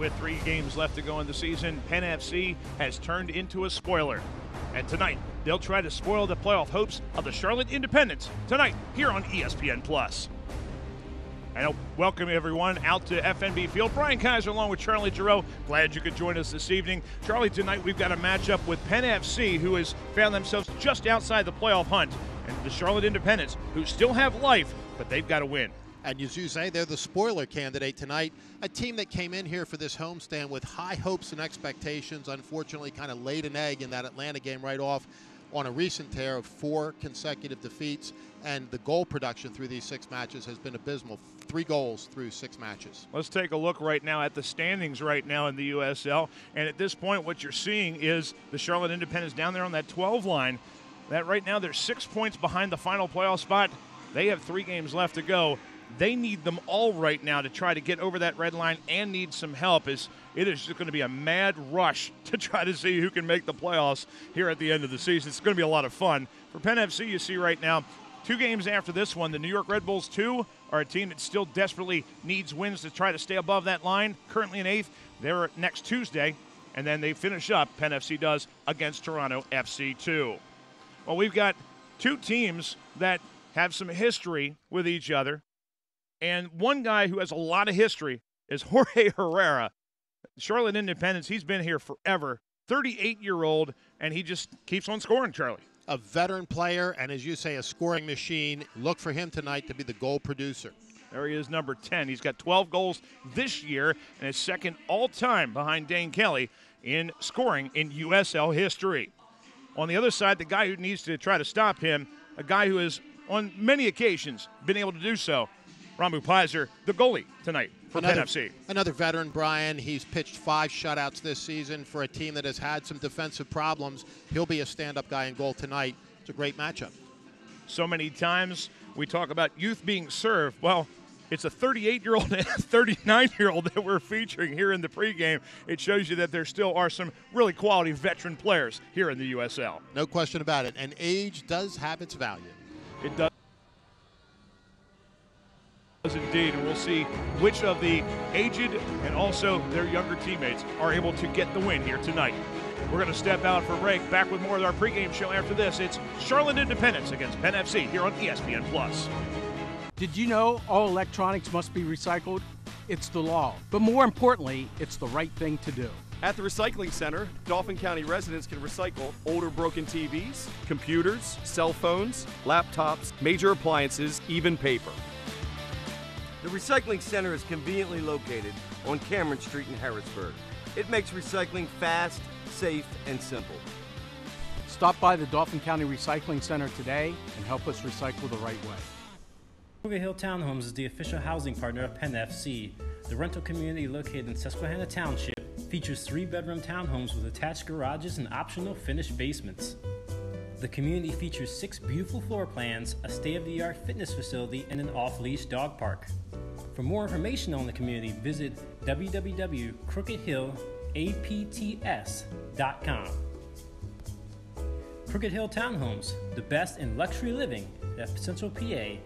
With 3 games left to go in the season, Penn FC has turned into a spoiler. And tonight, they'll try to spoil the playoff hopes of the Charlotte Independents tonight here on ESPN+. And I'll welcome everyone out to FNB Field. Brian Kaiser along with Charlie Giroux. Glad you could join us this evening. Charlie, tonight we've got a matchup with Penn FC, who has found themselves just outside the playoff hunt, and the Charlotte Independents, who still have life, but they've got to win. And as you say, they're the spoiler candidate tonight. A team that came in here for this homestand with high hopes and expectations. Unfortunately, kind of laid an egg in that Atlanta game right off on a recent tear of 4 consecutive defeats. And the goal production through these 6 matches has been abysmal. 3 goals through 6 matches. Let's take a look right now at the standings right now in the USL. And at this point, what you're seeing is the Charlotte Independents down there on that 12 line. That right now they're 6 points behind the final playoff spot. They have 3 games left to go. They need them all right now to try to get over that red line and need some help, as it is just going to be a mad rush to try to see who can make the playoffs here at the end of the season. It's going to be a lot of fun. For Penn FC, you see right now, 2 games after this one, the New York Red Bulls 2 are a team that still desperately needs wins to try to stay above that line. Currently in 8th. They're next Tuesday, and then they finish up, Penn FC does, against Toronto FC 2. Well, we've got 2 teams that have some history with each other. And one guy who has a lot of history is Jorge Herrera. Charlotte Independents, he's been here forever. 38-year-old, and he just keeps on scoring, Charlie. A veteran player, and as you say, a scoring machine. Look for him tonight to be the goal producer. There he is, number 10. He's got 12 goals this year and is second all-time behind Dane Kelly in scoring in USL history. On the other side, the guy who needs to try to stop him, a guy who has on many occasions been able to do so, Ramu Pizer, the goalie tonight for Penn FC. Another veteran, Brian. He's pitched 5 shutouts this season for a team that has had some defensive problems. He'll be a stand-up guy in goal tonight. It's a great matchup. So many times we talk about youth being served. Well, it's a 38-year-old and a 39-year-old that we're featuring here in the pregame. It shows you that there still are some really quality veteran players here in the USL. No question about it. And age does have its value. It does. Indeed, and we'll see which of the aged and also their younger teammates are able to get the win here tonight. We're going to step out for break. Back with more of our pregame show after this. It's Charlotte Independents against Penn FC here on ESPN+. Did you know all electronics must be recycled? It's the law, but more importantly, it's the right thing to do. At the Recycling Center, Dauphin County residents can recycle older broken TVs, computers, cell phones, laptops, major appliances, even paper. The Recycling Center is conveniently located on Cameron Street in Harrisburg. It makes recycling fast, safe, and simple. Stop by the Dauphin County Recycling Center today and help us recycle the right way. Crooked Hill Townhomes is the official housing partner of Penn FC. The rental community located in Susquehanna Township features 3-bedroom townhomes with attached garages and optional finished basements. The community features 6 beautiful floor plans, a state-of-the-art fitness facility, and an off-leash dog park. For more information on the community, visit www.crookedhillapts.com. Crooked Hill Townhomes, the best in luxury living at Central PA.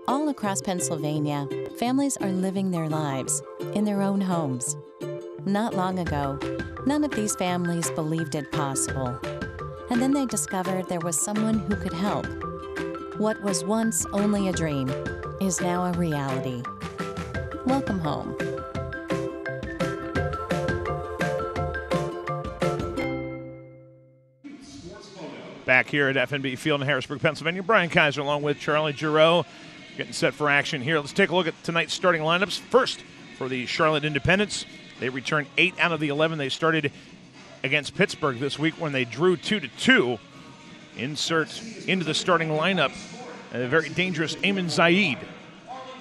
All across Pennsylvania, families are living their lives in their own homes. Not long ago, none of these families believed it possible. And then they discovered there was someone who could help. What was once only a dream is now a reality. Welcome home. Back here at FNB Field in Harrisburg, Pennsylvania, Brian Kaiser along with Charlie Giroux getting set for action here. Let's take a look at tonight's starting lineups. First, for the Charlotte Independents, they returned 8 out of the 11 they started against Pittsburgh this week when they drew 2-2. Insert into the starting lineup a very dangerous Ayman Zaid,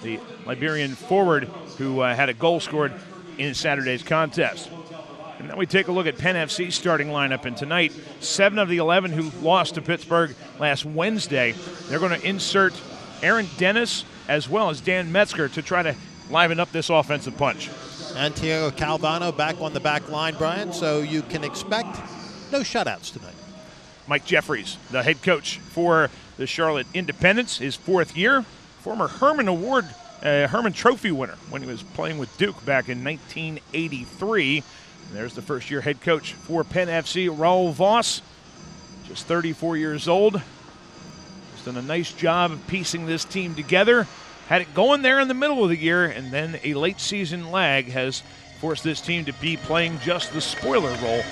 the Liberian forward who had a goal scored in Saturday's contest. And then we take a look at Penn FC's starting lineup, and tonight, 7 of the 11 who lost to Pittsburgh last Wednesday, they're going to insert Aaron Dennis as well as Dan Metzger to try to liven up this offensive punch. And Thiago Calvano back on the back line, Brian, so you can expect no shutouts tonight. Mike Jeffries, the head coach for the Charlotte Independents, his 4th year, former Herman Trophy winner when he was playing with Duke back in 1983. And there's the first-year head coach for Penn FC, Raul Voss, just 34 years old. He's done a nice job of piecing this team together. Had it going there in the middle of the year, and then a late-season lag has forced this team to be playing just the spoiler role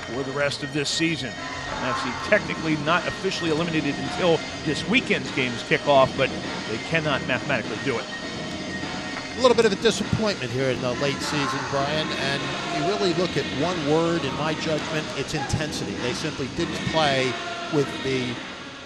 for the rest of this season. Penn FC technically not officially eliminated until this weekend's games kick off, but they cannot mathematically do it. A little bit of a disappointment here in the late season, Brian, and you really look at one word, in my judgment, it's intensity. They simply didn't play with the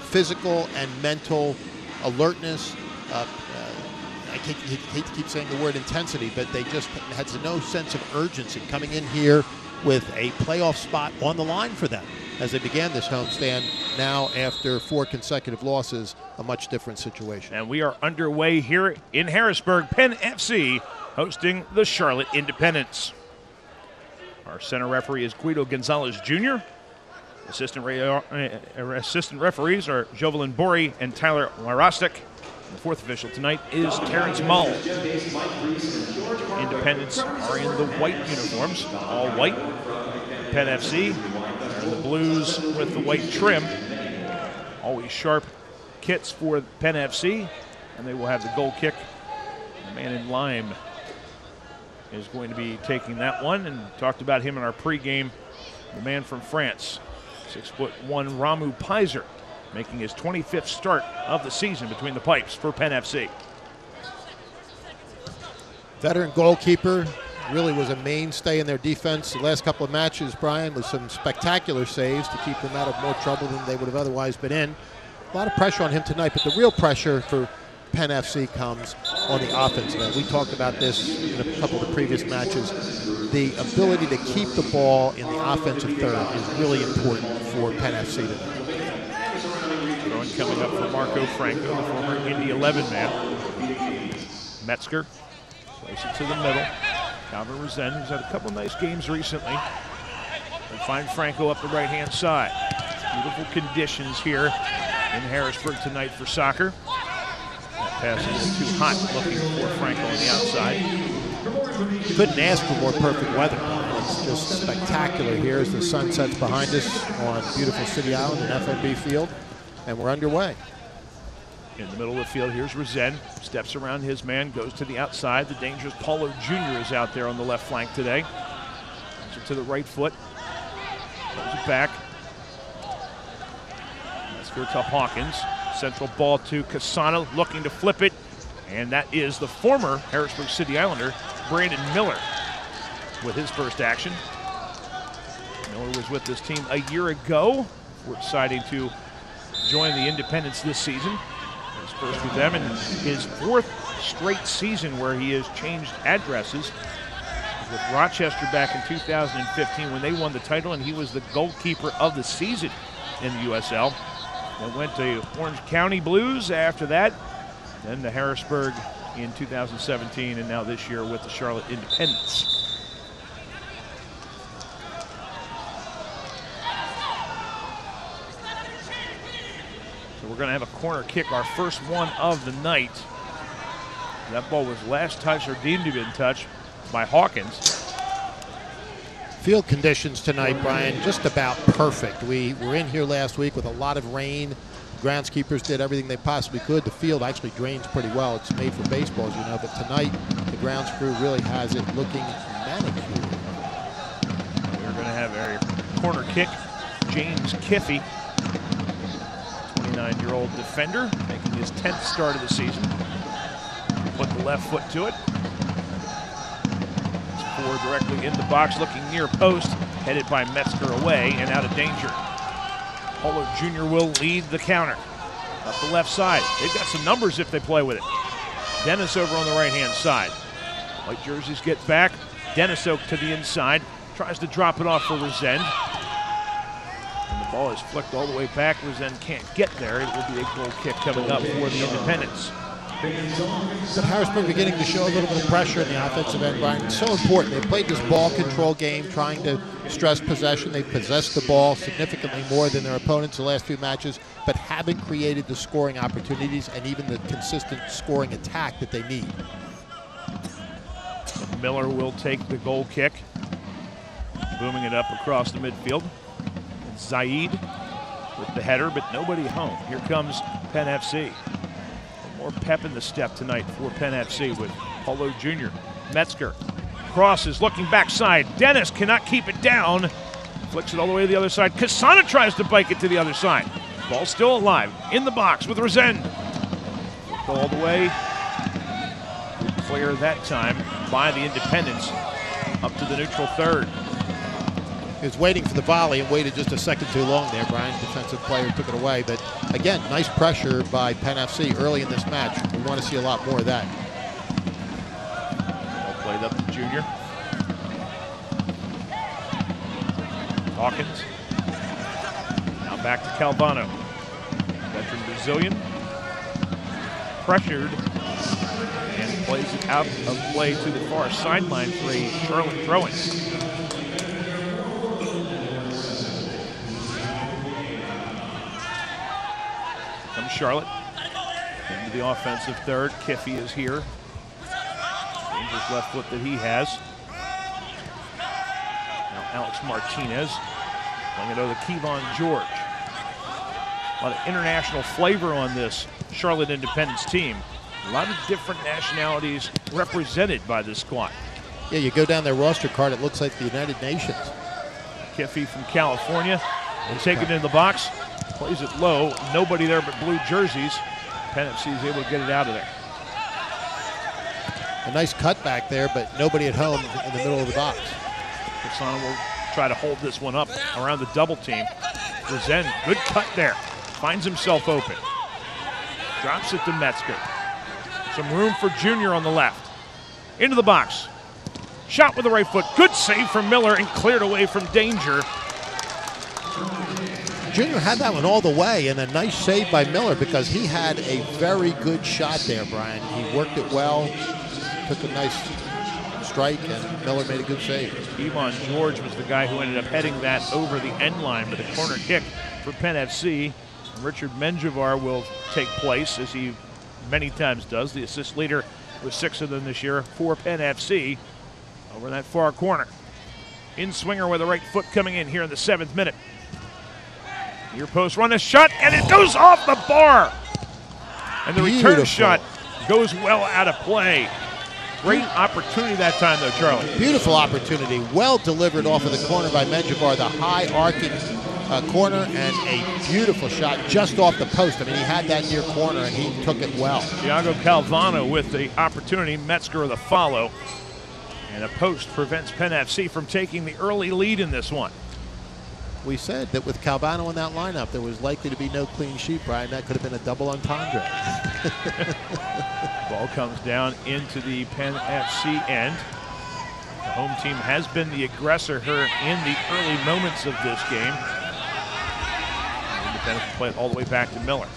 physical and mental alertness. I hate to keep saying the word intensity, but they just had no sense of urgency coming in here with a playoff spot on the line for them as they began this homestand. Now, after 4 consecutive losses, a much different situation. And we are underway here in Harrisburg. Penn FC hosting the Charlotte Independents. Our center referee is Guido Gonzalez Jr. Assistant referees are Jovelyn Bori and Tyler Larostek. The fourth official tonight is Terrence Mull. Independents are in the white uniforms, all white. Penn FC are in the blues with the white trim. Always sharp kits for Penn FC, and they will have the goal kick. The man in lime is going to be taking that one, and talked about him in our pregame. The man from France, 6'1" Ramu Pizer, making his 25th start of the season between the pipes for Penn FC. Veteran goalkeeper, really was a mainstay in their defense the last couple of matches, Brian, with some spectacular saves to keep them out of more trouble than they would have otherwise been in. A lot of pressure on him tonight, but the real pressure for Penn FC comes on the offensive end. We talked about this in a couple of the previous matches. The ability to keep the ball in the offensive third is really important for Penn FC tonight. Throwing coming up for Marco Franco, the former Indy 11 man. Metzger plays it to the middle. Calvin Resend, who's had a couple nice games recently. And find Franco up the right-hand side. Beautiful conditions here in Harrisburg tonight for soccer. That pass is too hot, looking for Franco on the outside. Couldn't ask for more perfect weather. It's just spectacular here as the sun sets behind us on beautiful City Island and FNB Field. And we're underway. In the middle of the field, here's Resend. Steps around his man, goes to the outside. The dangerous Paulo Jr. is out there on the left flank today. Goes it to the right foot. Throws it back. Metzger to Hawkins. Central ball to Casano, looking to flip it. And that is the former Harrisburg City Islander, Brandon Miller, with his first action. Miller was with this team a year ago. We're deciding to join the Independents this season. His first with them, and his 4th straight season where he has changed addresses. With Rochester back in 2015 when they won the title, and he was the goalkeeper of the season in the USL. Then went to Orange County Blues after that, then to Harrisburg in 2017, and now this year with the Charlotte Independents. So we're going to have a corner kick, our first one of the night. That ball was last touched or deemed to have been touched by Hawkins. Field conditions tonight, Brian, just about perfect. We were in here last week with a lot of rain. Groundskeepers did everything they possibly could. The field actually drains pretty well. It's made for baseball, as you know, but tonight the grounds crew really has it looking manicured. We're going to have a corner kick. James Kiffey, 29-year-old defender, making his 10th start of the season. Put the left foot to it. Forward directly in the box, looking near post, headed by Metzger away and out of danger. Paulo Jr. will lead the counter. Up the left side. They've got some numbers if they play with it. Dennis over on the right-hand side. White jerseys get back. Dennis Oak to the inside. Tries to drop it off for Resend. And the ball is flicked all the way back. Resend can't get there. It will be a goal kick coming up for the Independents. But Harrisburg beginning to show a little bit of pressure in the offensive end, Brian. It's so important. They've played this ball control game, trying to stress possession. They've possessed the ball significantly more than their opponents the last few matches, but haven't created the scoring opportunities and even the consistent scoring attack that they need. Miller will take the goal kick, booming it up across the midfield. And Zaid with the header, but nobody home. Here comes Penn FC. More pep in the step tonight for Penn FC with Paulo Jr. Metzger crosses, looking backside. Dennis cannot keep it down. Flicks it all the way to the other side. Casana tries to bike it to the other side. Ball still alive in the box with Resend. All the way. Clear that time by the Independents up to the neutral third. He was waiting for the volley and waited just a second too long there, Brian. Defensive player took it away. But again, nice pressure by Penn FC early in this match. We want to see a lot more of that. Ball played up to Junior. Hawkins. Now back to Calvano. Veteran Brazilian. Pressured. And plays it out of play to the far sideline for a Charlotte throw-in. Comes Charlotte into the offensive third. Kiffey is here. Dangerous left foot that he has. Now Alex Martinez playing it over to Kevon George. A lot of international flavor on this Charlotte Independence team. A lot of different nationalities represented by this squad. Yeah, you go down their roster card, it looks like the United Nations. Kiffey from California will take it into the box. Plays it low. Nobody there but blue jerseys. Penn FC is able to get it out of there. A nice cut back there, but nobody at home in the middle of the box. Kassan will try to hold this one up around the double team. Resend, good cut there. Finds himself open. Drops it to Metzger. Some room for Junior on the left. Into the box. Shot with the right foot. Good save from Miller and cleared away from danger. Junior had that one all the way, and a nice save by Miller because he had a very good shot there, Brian. He worked it well, took a nice strike, and Miller made a good save. Kevon George was the guy who ended up heading that over the end line with a corner kick for Penn FC. And Richard Menjivar will take place, as he many times does, the assist leader with 6 of them this year for Penn FC over in that far corner. In swinger with the right foot coming in here in the 7th minute. Near post run, a shot, and it goes off the bar. And the return shot goes well out of play. Great opportunity that time, though, Charlie. Beautiful opportunity. Well delivered off of the corner by Menjivar. The high arcing corner and a beautiful shot just off the post. I mean, he had that near corner, and he took it well. Thiago Calvano with the opportunity. Metzger the follow. And a post prevents Penn FC from taking the early lead in this one. We said that with Calvano in that lineup, there was likely to be no clean sheet, Brian. That could have been a double entendre. Ball comes down into the Penn FC end. The home team has been the aggressor here in the early moments of this game. Independence play it all the way back to Miller.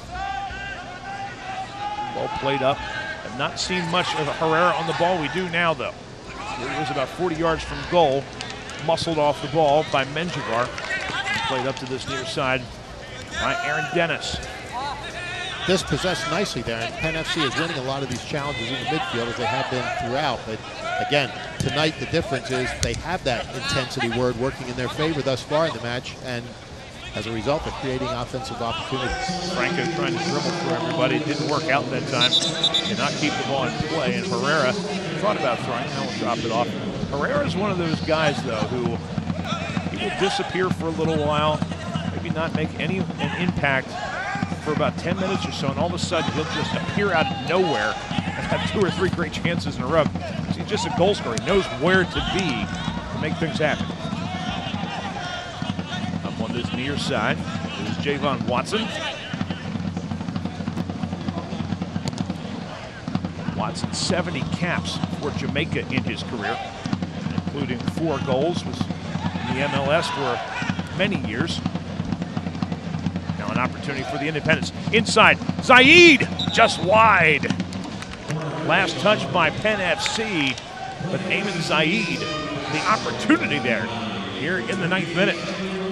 Ball played up. Have not seen much of Herrera on the ball. We do now, though. He was about 40 yards from goal. Muscled off the ball by Menjivar. Played up to this near side by Aaron Dennis. Dispossessed nicely there, and Penn FC is winning a lot of these challenges in the midfield as they have been throughout. But again, tonight the difference is they have that intensity word working in their favor thus far in the match, and as a result, they're creating offensive opportunities. Franco trying to dribble through everybody. It didn't work out that time. Did not keep the ball in play, and Herrera thought about throwing. Now will drop it off. Herrera is one of those guys, though, who he will disappear for a little while, maybe not make an impact for about 10 minutes or so, and all of a sudden he'll just appear out of nowhere and have 2 or 3 great chances in a row. He's just a goal scorer. He knows where to be to make things happen. Up on this near side is Javon Watson. Watson 70 caps for Jamaica in his career, including 4 goals. Was in the MLS for many years. Now an opportunity for the Independents. Inside, Zaid just wide. Last touch by Penn FC, but Eamon Zaid, the opportunity there here in the 9th minute.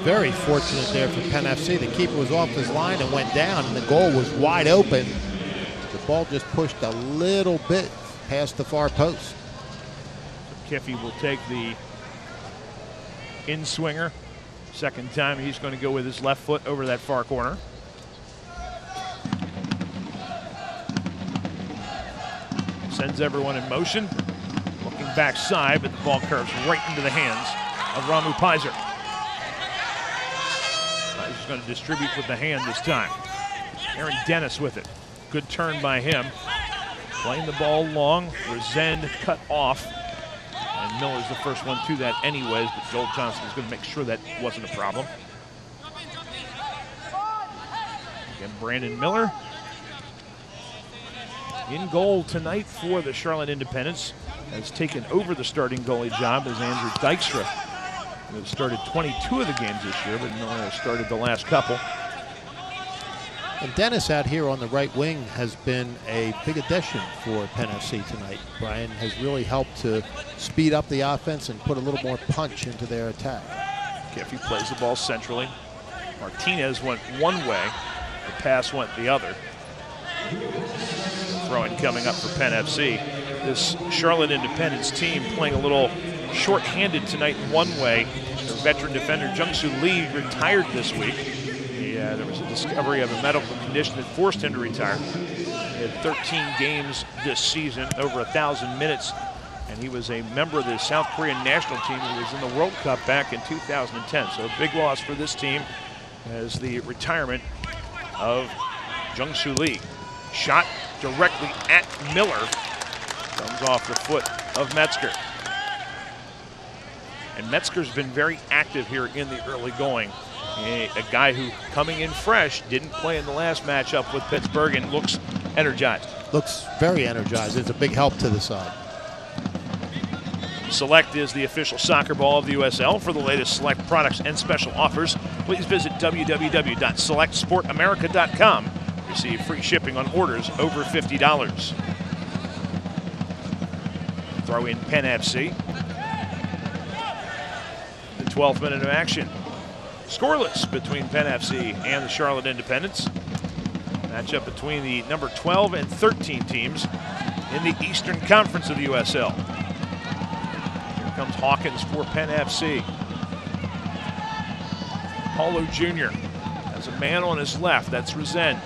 Very fortunate there for Penn FC. The keeper was off his line and went down, and the goal was wide open. The ball just pushed a little bit past the far post. Kiffey will take the in-swinger. Second time he's going to go with his left foot over that far corner. Sends everyone in motion. Looking backside, but the ball curves right into the hands of Ramu Pizer. He's going to distribute with the hand this time. Aaron Dennis with it. Good turn by him. Playing the ball long. Resend cut off. And Miller's the first one to that anyways, but Joel Johnson is going to make sure that wasn't a problem. Again, Brandon Miller in goal tonight for the Charlotte Independents. Has taken over the starting goalie job as Andrew Dykstra, who has started 22 of the games this year, but Miller has started the last couple. And Dennis out here on the right wing has been a big addition for Penn FC tonight. Brian has really helped to speed up the offense and put a little more punch into their attack. Kiffey plays the ball centrally. Martinez went one way, the pass went the other. Throwing coming up for Penn FC. This Charlotte Independence team playing a little short-handed tonight in one way. Their veteran defender Jung-Soo Lee retired this week. There was a discovery of a medical condition that forced him to retire. He had 13 games this season, over 1,000 minutes, and he was a member of the South Korean national team who was in the World Cup back in 2010. So a big loss for this team as the retirement of Jung-Soo Lee. Shot directly at Miller. Comes off the foot of Metzger. And Metzger's been very active here in the early going. A guy who, coming in fresh, didn't play in the last matchup with Pittsburgh and looks energized. Looks very energized. It's a big help to the side. Select is the official soccer ball of the USL. For the latest Select products and special offers, please visit www.selectsportamerica.com. Receive free shipping on orders over $50. Throw in Penn FC. The 12th minute of action. Scoreless between Penn FC and the Charlotte Independents. Matchup between the number 12 and 13 teams in the Eastern Conference of the USL. Here comes Hawkins for Penn FC. Paulo Jr. has a man on his left. That's Resend.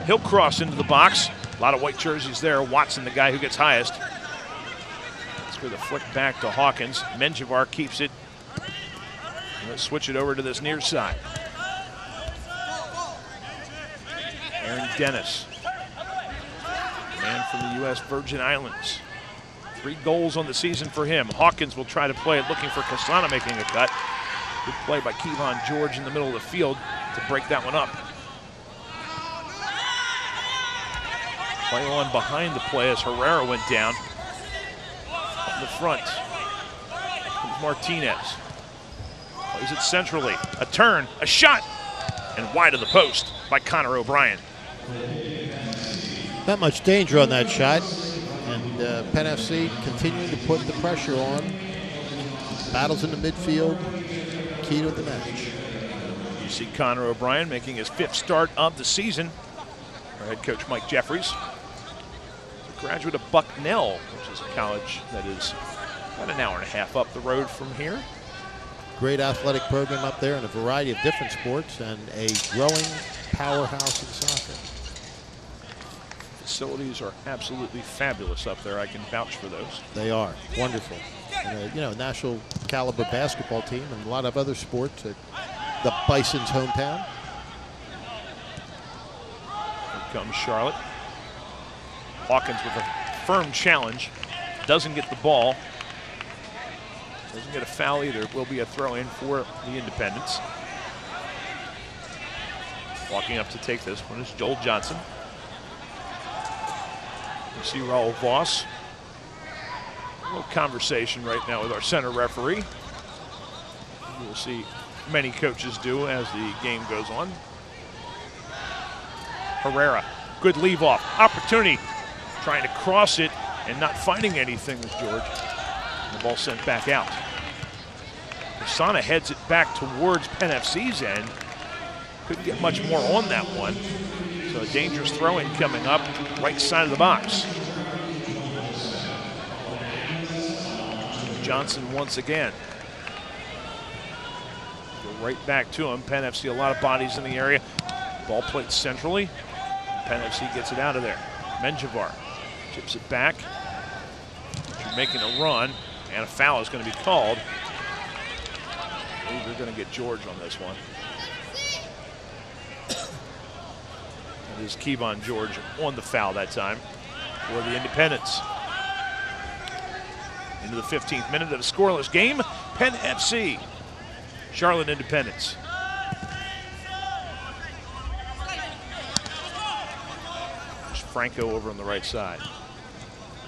He'll cross into the box. A lot of white jerseys there. Watson, the guy who gets highest. Let's go the flick back to Hawkins. Menjivar keeps it. Let's switch it over to this near side. Aaron Dennis, man from the U.S. Virgin Islands. 3 goals on the season for him. Hawkins will try to play it, looking for Kasana making a cut. Good play by Kevon George in the middle of the field to break that one up. Play on behind the play as Herrera went down. On the front comes Martinez. Plays it centrally. A turn, a shot, and wide of the post by Connor O'Brien. Not much danger on that shot. And Penn FC continuing to put the pressure on. Battles in the midfield, key to the match. You see Connor O'Brien making his 5th start of the season. Our head coach Mike Jeffries, a graduate of Bucknell, which is a college that is about an hour and a half up the road from here. Great athletic program up there in a variety of different sports and a growing powerhouse in soccer. Facilities are absolutely fabulous up there. I can vouch for those. They are wonderful. And you know, national caliber basketball team and a lot of other sports at the Bison's hometown. Here comes Charlotte. Hawkins with a firm challenge. Doesn't get the ball. Doesn't get a foul either. It will be a throw-in for the Independents. Walking up to take this one is Joel Johnson. You see Raul Voss. A little conversation right now with our center referee. You'll see many coaches do as the game goes on. Herrera, good leave off. Opportunity trying to cross it and not finding anything with George. And the ball sent back out. Prasanna heads it back towards Penn FC's end. Couldn't get much more on that one. So a dangerous throw-in coming up, right side of the box. Johnson once again. Go right back to him. Penn FC, a lot of bodies in the area. Ball played centrally. Penn FC gets it out of there. Menjivar chips it back. They're making a run, and a foul is going to be called. They're going to get George on this one. It is Kevon George on the foul that time for the Independents. Into the 15th minute of a scoreless game. Penn FC, Charlotte Independents. There's Franco over on the right side.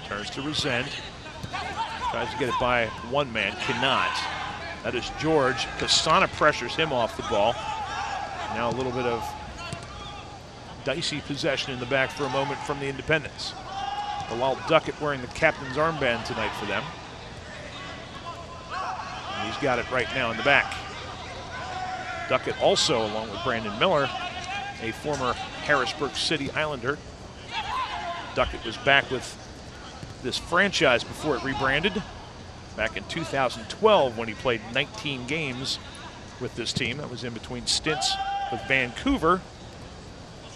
Turns to Resend. Tries to get it by one man, cannot. That is George. Prasanna pressures him off the ball. Now a little bit of dicey possession in the back for a moment from the Independents. Bilal Duckett wearing the captain's armband tonight for them. And he's got it right now in the back. Duckett also, along with Brandon Miller, a former Harrisburg City Islander. Duckett was back with this franchise before it rebranded back in 2012 when he played 19 games with this team. That was in between stints with Vancouver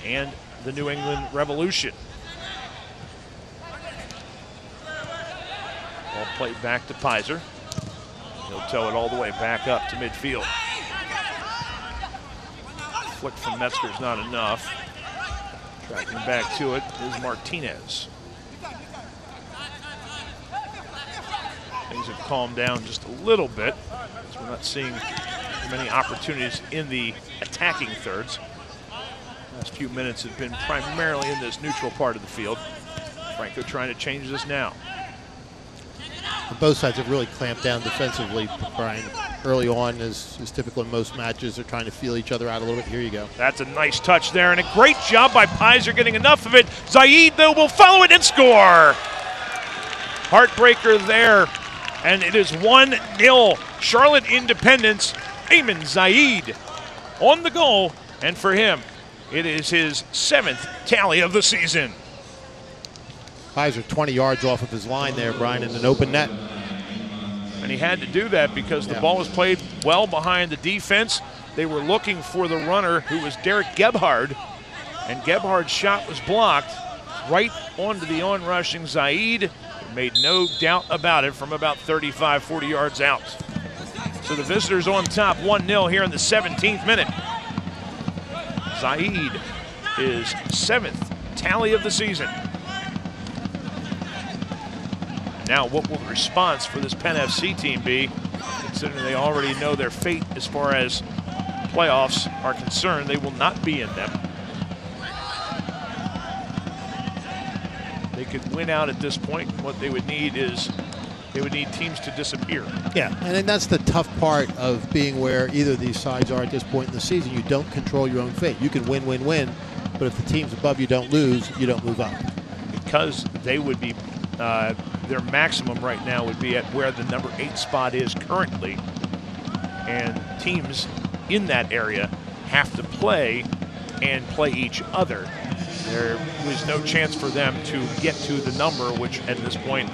and the New England Revolution. Ball played back to Pizer. He'll tow it all the way back up to midfield. Flick from Metzger's not enough. Tracking back to it is Martinez. Things have calmed down just a little bit, as we're not seeing many opportunities in the attacking thirds. Last few minutes have been primarily in this neutral part of the field. Franco trying to change this now. Both sides have really clamped down defensively, Brian. Early on, as typical in most matches, they're trying to feel each other out a little bit. Here you go. That's a nice touch there, and a great job by Pizer getting enough of it. Zaid, though, will follow it and score. Heartbreaker there, and it is 1-0. Charlotte Independents, Ayman Zaid on the goal, and for him, it is his 7th tally of the season. Pizer 20 yards off of his line there, Brian, in an open net. And he had to do that because the ball was played well behind the defense. They were looking for the runner, who was Derek Gebhard, and Gebhard's shot was blocked right onto the on-rushing Zaid. Made no doubt about it from about 35, 40 yards out. So the visitors on top, 1-0 here in the 17th minute. Zaid, his 7th tally of the season. Now, what will the response for this Penn FC team be, considering they already know their fate as far as playoffs are concerned? They will not be in them. They could win out at this point. What they would need is they would need teams to disappear. Yeah, and then that's the tough part of being where either of these sides are at this point in the season. You don't control your own fate. You can win, but if the teams above you don't lose, you don't move up. Because they would be, their maximum right now would be at where the number 8 spot is currently. And teams in that area have to play and play each other. There was no chance for them to get to the number, which at this point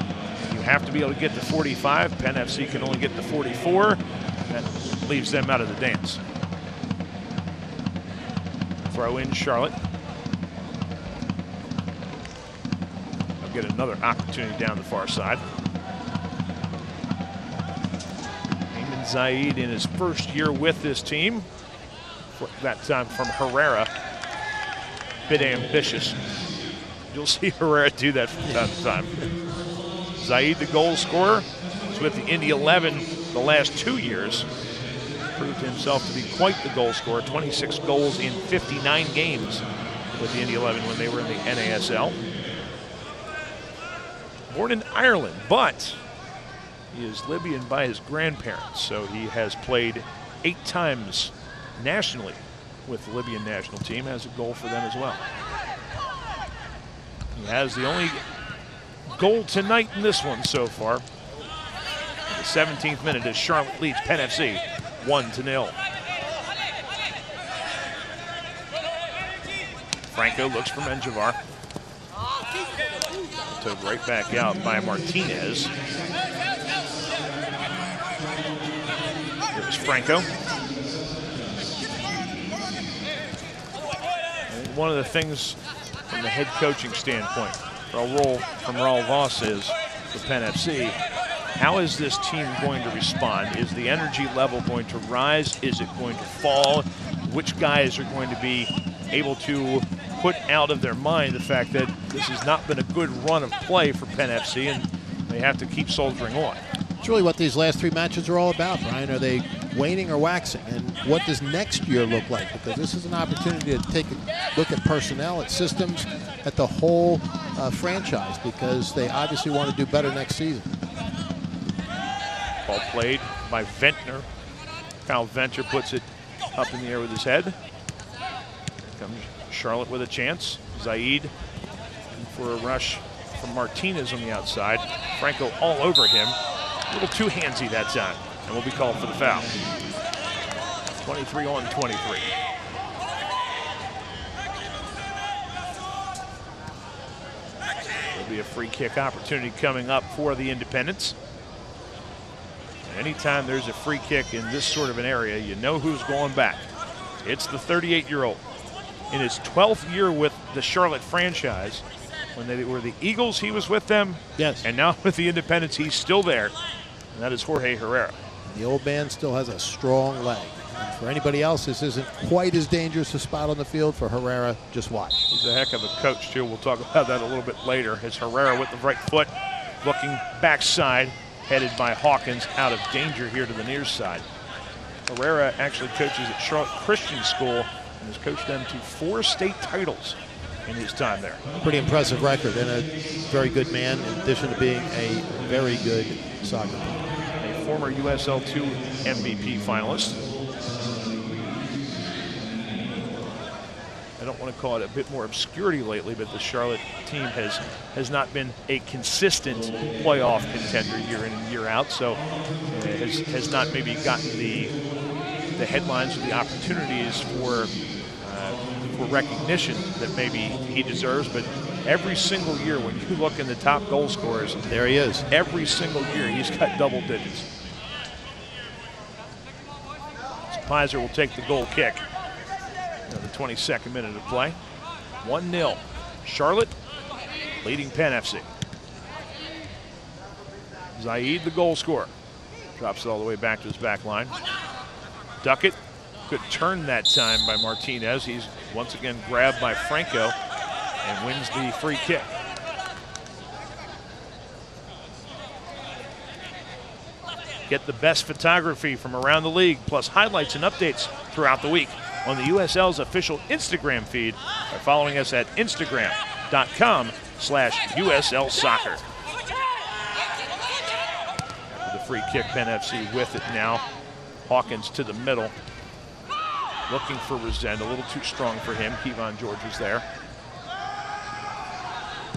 you have to be able to get to 45. Penn FC can only get to 44. That leaves them out of the dance. Throw in Charlotte. They'll get another opportunity down the far side. Ayman Zaid in his first year with this team. That time from Herrera. Bit ambitious. You'll see Herrera do that from time to time. Zaid, the goal scorer, was with the Indy 11 the last 2 years. Proved himself to be quite the goal scorer. 26 goals in 59 games with the Indy 11 when they were in the NASL. Born in Ireland, but he is Libyan by his grandparents, so he has played 8 times nationally with the Libyan national team, has a goal for them as well. He has the only goal tonight in this one so far. The 17th minute as Charlotte leads Penn FC 1-0. Franco looks for Menjivar. Took right back out by Martinez. Here's Franco. And one of the things from the head coaching standpoint, Raul Voss is for Penn FC, how is this team going to respond? Is the energy level going to rise? Is it going to fall? Which guys are going to be able to put out of their mind the fact that this has not been a good run of play for Penn FC and they have to keep soldiering on? It's really what these last 3 matches are all about, Brian. Are they waning or waxing? And what does next year look like? Because this is an opportunity to take a look at personnel, at systems, at the whole franchise, because they obviously want to do better next season. Ball played by Ventnor. Kyle Ventnor puts it up in the air with his head. Comes Charlotte with a chance. Zaid for a rush from Martinez on the outside. Franco all over him. A little too handsy that time, and will be called for the foul. 23 on 23. There'll be a free kick opportunity coming up for the Independents. Anytime there's a free kick in this sort of an area, you know who's going back. It's the 38-year-old. In his 12th year with the Charlotte franchise, when they were the Eagles, he was with them. Yes. And now with the Independents, he's still there. And that is Jorge Herrera. The old man still has a strong leg. And for anybody else, this isn't quite as dangerous a spot on the field. For Herrera, just watch. He's a heck of a coach, too. We'll talk about that a little bit later. It's Herrera with the right foot, looking backside, headed by Hawkins, out of danger here to the near side. Herrera actually coaches at Charlotte Christian School and has coached them to 4 state titles in his time there. Pretty impressive record, and a very good man in addition to being a very good soccer player. A former USL2 MVP finalist. I don't want to call it a bit more obscurity lately, but the Charlotte team has not been a consistent playoff contender year in and year out, so has not maybe gotten the headlines or the opportunities for recognition that maybe he deserves. But every single year when you look in the top goal scorers, there he is. Every single year he's got double digits. Pizer will take the goal kick. The 22nd minute of play. 1-0. Charlotte leading Penn FC. Zaid, the goal scorer. Drops it all the way back to his back line. Duckett. Good turn that time by Martinez. He's once again grabbed by Franco and wins the free kick. Get the best photography from around the league, plus highlights and updates throughout the week on the USL's official Instagram feed by following us at instagram.com/USL Soccer. After the free kick, Penn FC with it now. Hawkins to the middle. Looking for Resend, a little too strong for him. Kevon George was there.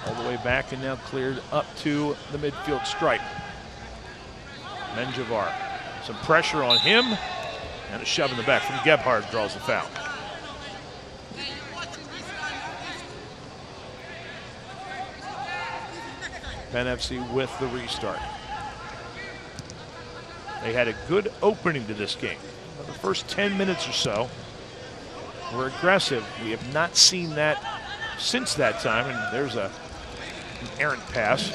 All the way back and now cleared up to the midfield stripe. Menjivar, some pressure on him, and a shove in the back from Gebhard draws the foul. Penn FC with the restart. They had a good opening to this game. The first 10 minutes or so were aggressive. We have not seen that since that time, and there's an errant pass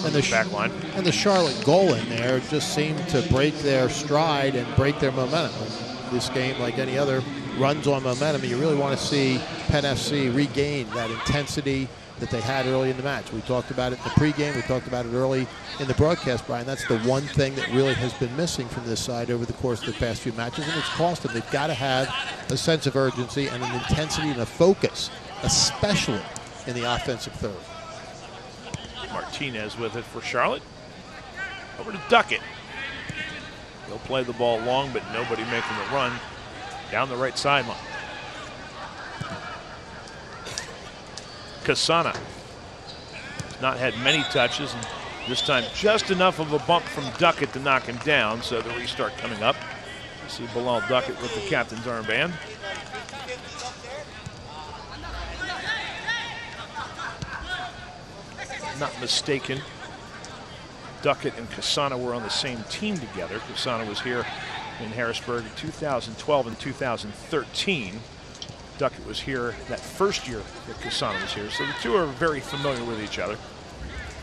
and the back line. And the Charlotte goal in there just seemed to break their stride and break their momentum. This game, like any other, runs on momentum. You really want to see Penn FC regain that intensity that they had early in the match. We talked about it in the pregame. We talked about it early in the broadcast, Brian. That's the one thing that really has been missing from this side over the course of the past few matches, and it's cost them. They've got to have a sense of urgency and an intensity and a focus, especially in the offensive third. Martinez with it for Charlotte. Over to Duckett. He'll play the ball long, but nobody making the run down the right sideline. Kasana not had many touches, and this time just enough of a bump from Duckett to knock him down. So the restart coming up. You see Bilal Duckett with the captain's armband. Not mistaken, Duckett and Kasana were on the same team together. Kasana was here in Harrisburg in 2012 and 2013. Duckett was here that first year that Kasana was here. So the two are very familiar with each other.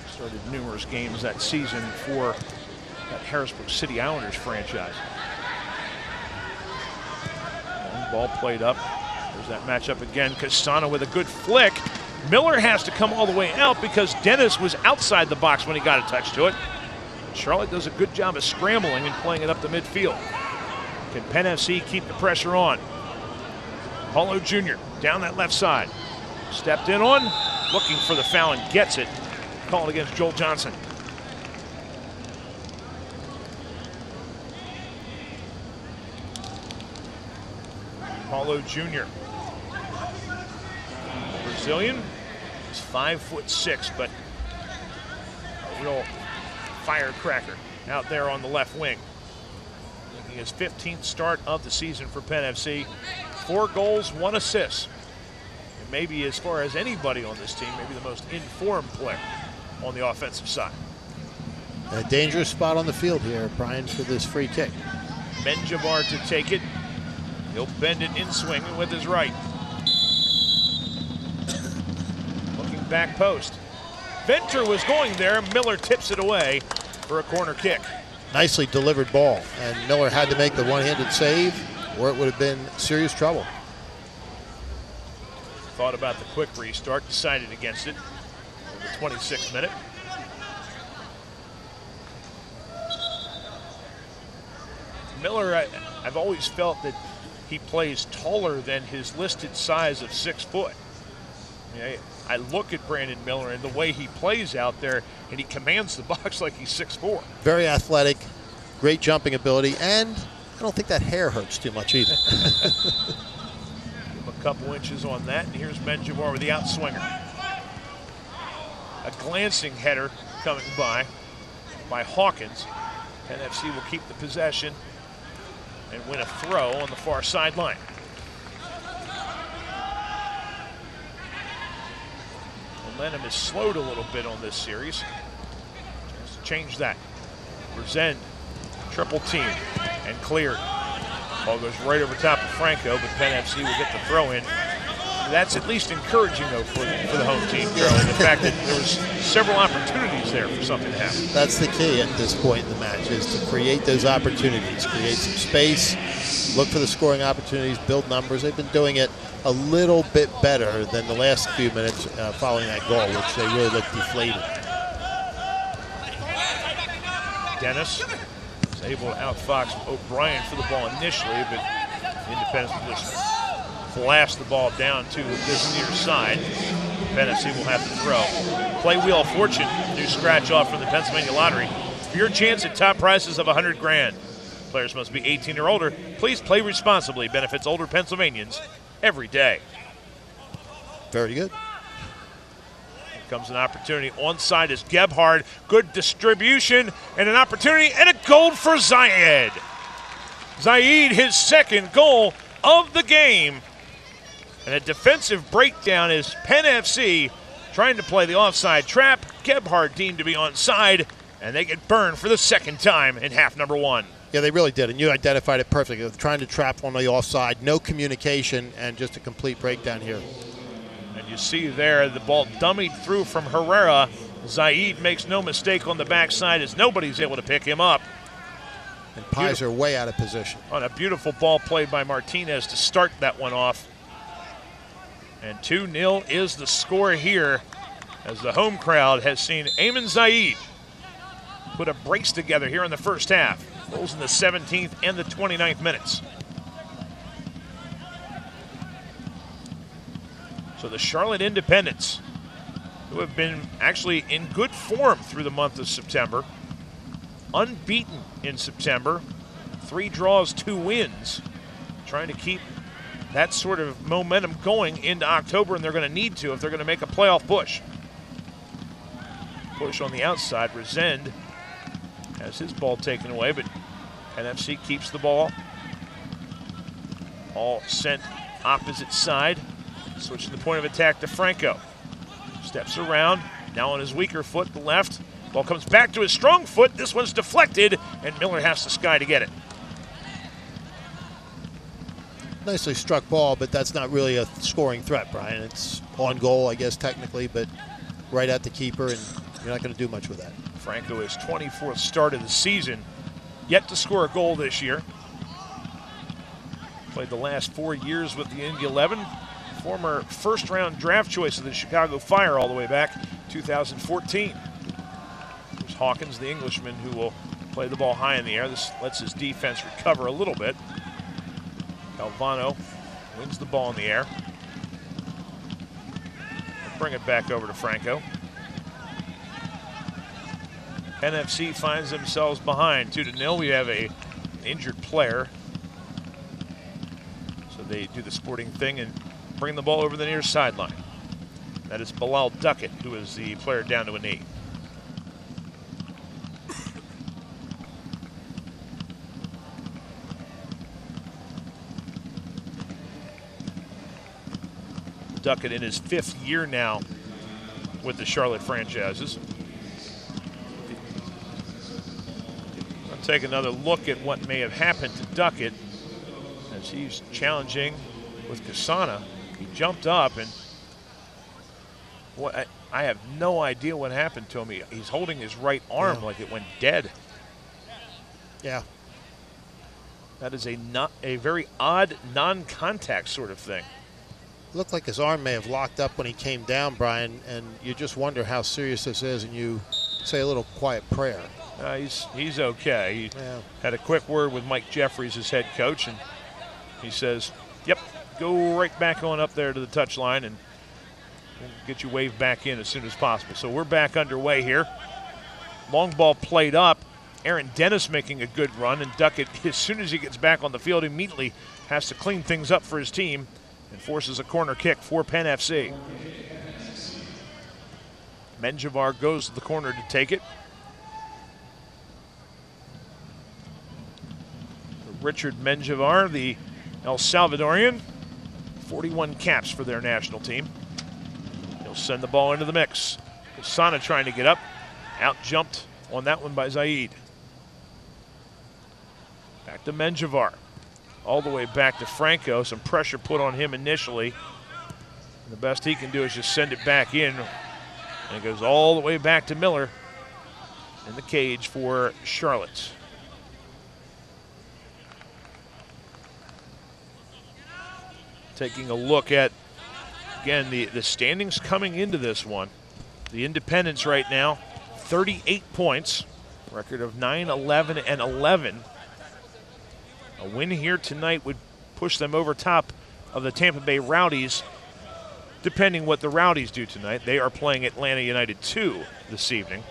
Started numerous games that season for that Harrisburg City Islanders franchise. Long ball played up. There's that matchup again. Kasana with a good flick. Miller has to come all the way out because Dennis was outside the box when he got a touch to it. Charlotte does a good job of scrambling and playing it up the midfield. Can Penn FC keep the pressure on? Paulo Jr. down that left side. Stepped in on, looking for the foul and gets it. Called against Joel Johnson. Paulo Jr. Brazilian. He's 5'6", but a real firecracker out there on the left wing. Making his 15th start of the season for Penn FC. 4 goals, 1 assist. And maybe as far as anybody on this team, maybe the most informed player on the offensive side. A dangerous spot on the field here, Brian, for this free kick. Menjivar to take it. He'll bend it in swinging with his right. Looking back post. Venter was going there. Miller tips it away for a corner kick. Nicely delivered ball, and Miller had to make the one-handed save, or it would have been serious trouble. Thought about the quick restart, decided against it in the 26th minute. Miller, I've always felt that he plays taller than his listed size of 6 foot. I look at Brandon Miller and the way he plays out there, and he commands the box like he's 6'4". Very athletic, great jumping ability, and I don't think that hair hurts too much either. Give him a couple inches on that, and here's Menjivar with the outswinger. A glancing header coming by Hawkins. Penn FC will keep the possession and win a throw on the far sideline. Momentum is slowed a little bit on this series. Chance to change that. Resend, triple team, and cleared. Ball goes right over top of Franco, but Penn FC will get the throw in. That's at least encouraging, though, for the home team, Charlie. The fact that there was several opportunities there for something to happen. That's the key at this point in the match, is to create those opportunities, create some space, look for the scoring opportunities, build numbers. They've been doing it a little bit better than the last few minutes following that goal, which they really looked deflated. Dennis was able to outfox O'Brien for the ball initially, but Independence will just blast the ball down to this near side. Penn FC will have to throw. Play Wheel of Fortune, new scratch off from the Pennsylvania Lottery. For your chance at top prizes of $100 grand. Players must be 18 or older. Please play responsibly. Benefits older Pennsylvanians every day. Very good. Here comes an opportunity. Onside is Gebhard. Good distribution and an opportunity and a goal for Zayed. Zayed, his second goal of the game. And a defensive breakdown is Penn FC trying to play the offside trap. Gebhard deemed to be onside, and they get burned for the second time in half number 1. Yeah, they really did, and you identified it perfectly. They're trying to trap on the offside, no communication, and just a complete breakdown here. And you see there the ball dummied through from Herrera. Zayed makes no mistake on the backside as nobody's able to pick him up. And Pies are way out of position. On a beautiful ball played by Martinez to start that one off. And 2-0 is the score here as the home crowd has seen Ayman Zayed put a brace together here in the first half. Goals in the 17th and the 29th minutes. So the Charlotte Independents, who have been actually in good form through the month of September, unbeaten in September, 3 draws, 2 wins, trying to keep that sort of momentum going into October, and they're going to need to if they're going to make a playoff push. push on the outside. Resend has his ball taken away, but NFC keeps the ball. All sent opposite side. Switching the point of attack to Franco. Steps around, now on his weaker foot, the left. Ball comes back to his strong foot. This one's deflected, and Miller has to sky to get it. Nicely struck ball, but that's not really a scoring threat, Brian. It's on goal, I guess, technically, but right at the keeper, and you're not going to do much with that. Franco, his 24th start of the season, yet to score a goal this year. Played the last 4 years with the Indy 11. Former first-round draft choice of the Chicago Fire all the way back 2014. There's Hawkins, the Englishman, who will play the ball high in the air. This lets his defense recover a little bit. Calvano wins the ball in the air. Bring it back over to Franco. NFC finds themselves behind 2-0. We have an injured player. So they do the sporting thing and bring the ball over the near sideline. That is Bilal Duckett, who is the player down to a knee. Duckett in his 5th year now with the Charlotte franchises. I'll take another look at what may have happened to Duckett as he's challenging with Kasana. He jumped up, and what I have no idea what happened to him. He's holding his right arm like it went dead. Yeah. That is a very odd non-contact sort of thing. Looked like his arm may have locked up when he came down, Brian, and you just wonder how serious this is, and you say a little quiet prayer. He's okay. He had a quick word with Mike Jeffries, his head coach, and he says, yep, go right back on up there to the touchline and get you waved back in as soon as possible. So we're back underway here. Long ball played up. Aaron Dennis making a good run, and Duckett, as soon as he gets back on the field, immediately has to clean things up for his team and forces a corner kick for Penn FC. Menjivar goes to the corner to take it. Richard Menjivar, the El Salvadorian, 41 caps for their national team. He'll send the ball into the mix. Kasana trying to get up. Out jumped on that one by Zaid. Back to Menjivar. All the way back to Franco. Some pressure put on him initially. And the best he can do is just send it back in. And it goes all the way back to Miller in the cage for Charlotte. Taking a look at, again, the standings coming into this one. The Independents right now, 38 points, record of 9-11-11. A win here tonight would push them over top of the Tampa Bay Rowdies, depending what the Rowdies do tonight. They are playing Atlanta United 2 this evening.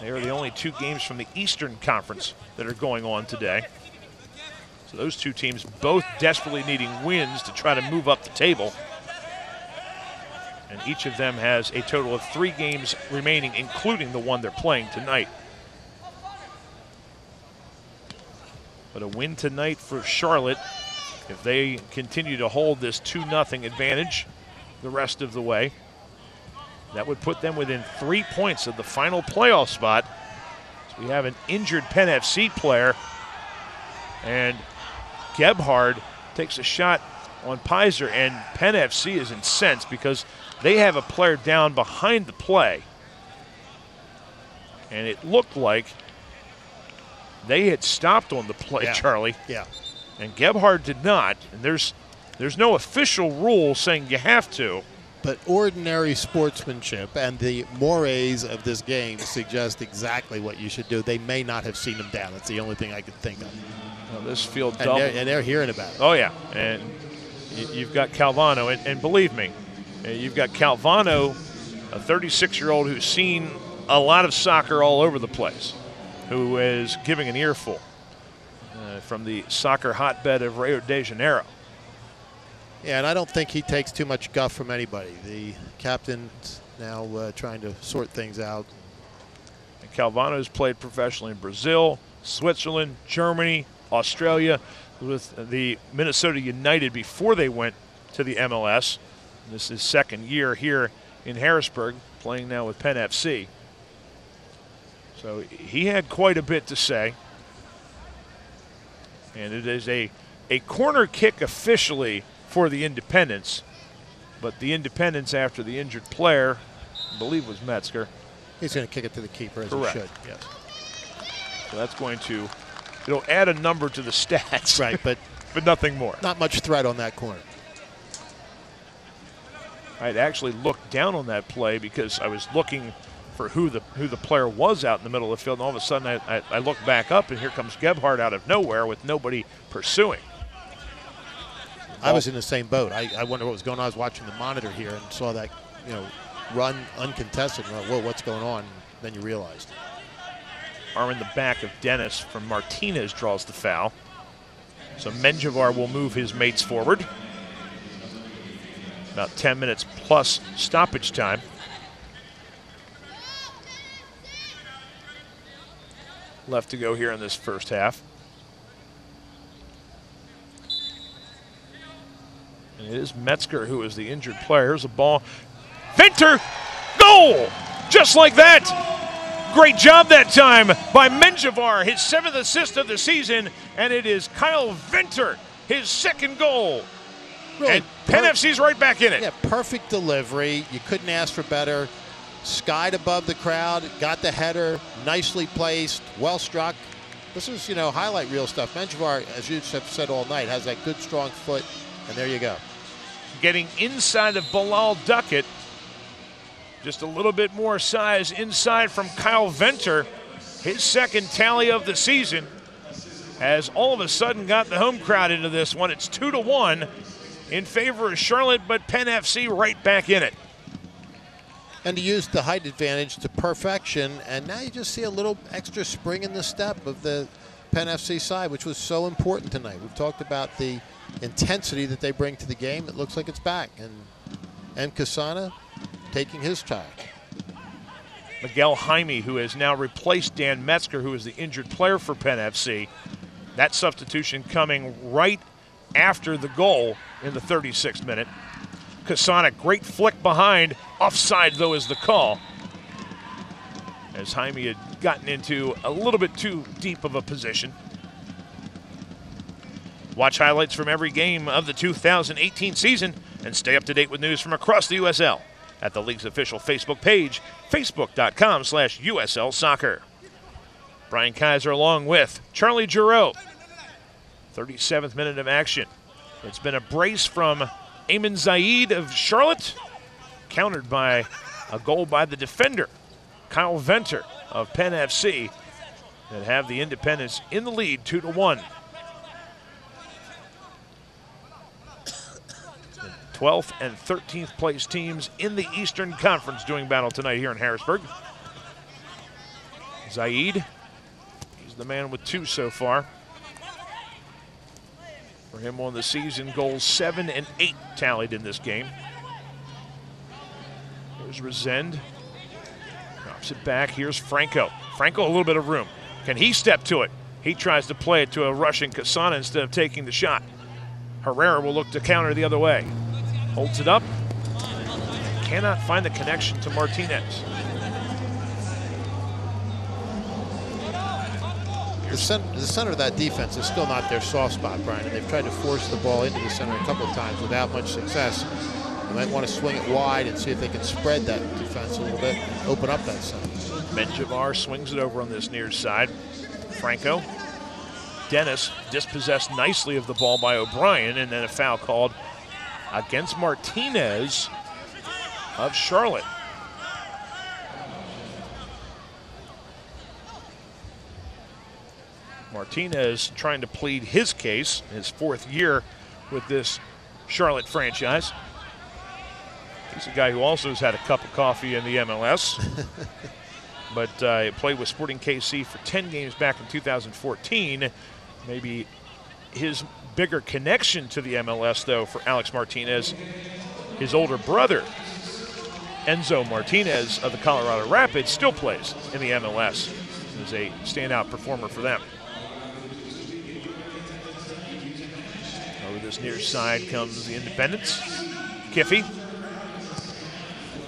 They are the only 2 games from the Eastern Conference that are going on today. So those 2 teams both desperately needing wins to try to move up the table. And each of them has a total of 3 games remaining, including the one they're playing tonight. But a win tonight for Charlotte, if they continue to hold this 2-0 advantage the rest of the way, that would put them within 3 points of the final playoff spot. So we have an injured Penn FC player, and Gebhard takes a shot on Pizer, and Penn FC is incensed because they have a player down behind the play. And it looked like they had stopped on the play, Charlie. Yeah. And Gebhard did not. And there's no official rule saying you have to. But ordinary sportsmanship and the mores of this game suggest exactly what you should do. They may not have seen him down. That's the only thing I could think of. Well, this field and double. They're hearing about it. Oh, yeah. And you've got Calvano. And believe me, you've got Calvano, a 36-year-old who's seen a lot of soccer all over the place, who is giving an earful from the soccer hotbed of Rio de Janeiro. Yeah, and I don't think he takes too much guff from anybody. The captain's now trying to sort things out. And Calvano's played professionally in Brazil, Switzerland, Germany, Australia, with the Minnesota United before they went to the MLS. This is his second year here in Harrisburg, playing now with Penn FC. So he had quite a bit to say. And it is a corner kick officially for the Independents. But the Independents, after the injured player, I believe was Metzger. He's going to kick it to the keeper, as Correct. he should. Yes. So that's going to, it'll add a number to the stats. Right, but nothing more. Not much threat on that corner. I'd actually looked down on that play because I was looking for who the player was out in the middle of the field, and all of a sudden I look back up, and here comes Gebhardt out of nowhere with nobody pursuing. I was in the same boat. I wonder what was going on. I was watching the monitor here and saw that, run uncontested. And whoa, what's going on? And then you realized. Arm in the back of Dennis from Martinez draws the foul. So Menjivar will move his mates forward. About 10 minutes plus stoppage time. Left to go here in this first half. And it is Metzger who is the injured player. Here's a ball. Venter! Goal! Just like that. Great job that time by Menjivar, his 7th assist of the season, and it is Kyle Venter, his 2nd goal. Really, and Penn FC's right back in it. Yeah, perfect delivery. You couldn't ask for better. Skied above the crowd, got the header, nicely placed, well struck. This is, highlight reel stuff. Menjivar, as you have said all night, has that good, strong foot, and there you go. Getting inside of Bilal Duckett. Just a little bit more size inside from Kyle Venter. His 2nd tally of the season has all of a sudden got the home crowd into this one. It's 2-1 in favor of Charlotte, but Penn FC right back in it. And to use the height advantage to perfection, and now you just see a little extra spring in the step of the Penn FC side, which was so important tonight. We've talked about the intensity that they bring to the game. It looks like it's back, and M. Kasana taking his time. Miguel Jaime, who has now replaced Dan Metzger, who is the injured player for Penn FC. That substitution coming right after the goal in the 36th minute. Kasana, great flick behind. Offside, though, is the call. As Jaime had gotten into a little bit too deep of a position. Watch highlights from every game of the 2018 season and stay up to date with news from across the USL at the league's official Facebook page, facebook.com/USL Soccer. Brian Kaiser along with Charlie Giroux. 37th minute of action. It's been a brace from Ayman Zaid of Charlotte, countered by a goal by the defender, Kyle Venter of Penn FC, that have the Independents in the lead 2-1. 12th and 13th place teams in the Eastern Conference doing battle tonight here in Harrisburg. Zaid, he's the man with 2 so far. For him on the season, goals 7 and 8 tallied in this game. Here's Resend. Drops it back. Here's Franco. Franco, a little bit of room. Can he step to it? He tries to play it to a rushing Kasana instead of taking the shot. Herrera will look to counter the other way. Holds it up. Cannot find the connection to Martinez. The center of that defense is still not their soft spot, Brian, and they've tried to force the ball into the center a couple of times without much success. They might want to swing it wide and see if they can spread that defense a little bit, open up that center. Menjivar swings it over on this near side. Franco. Dennis dispossessed nicely of the ball by O'Brien, and then a foul called against Martinez of Charlotte. Martinez trying to plead his case, his 4th year with this Charlotte franchise. He's a guy who also has had a cup of coffee in the MLS. But he played with Sporting KC for 10 games back in 2014. Maybe his bigger connection to the MLS, though, for Alex Martinez, his older brother Enzo Martinez of the Colorado Rapids still plays in the MLS as a standout performer for them. Over this near side comes the Independents. Kiffy.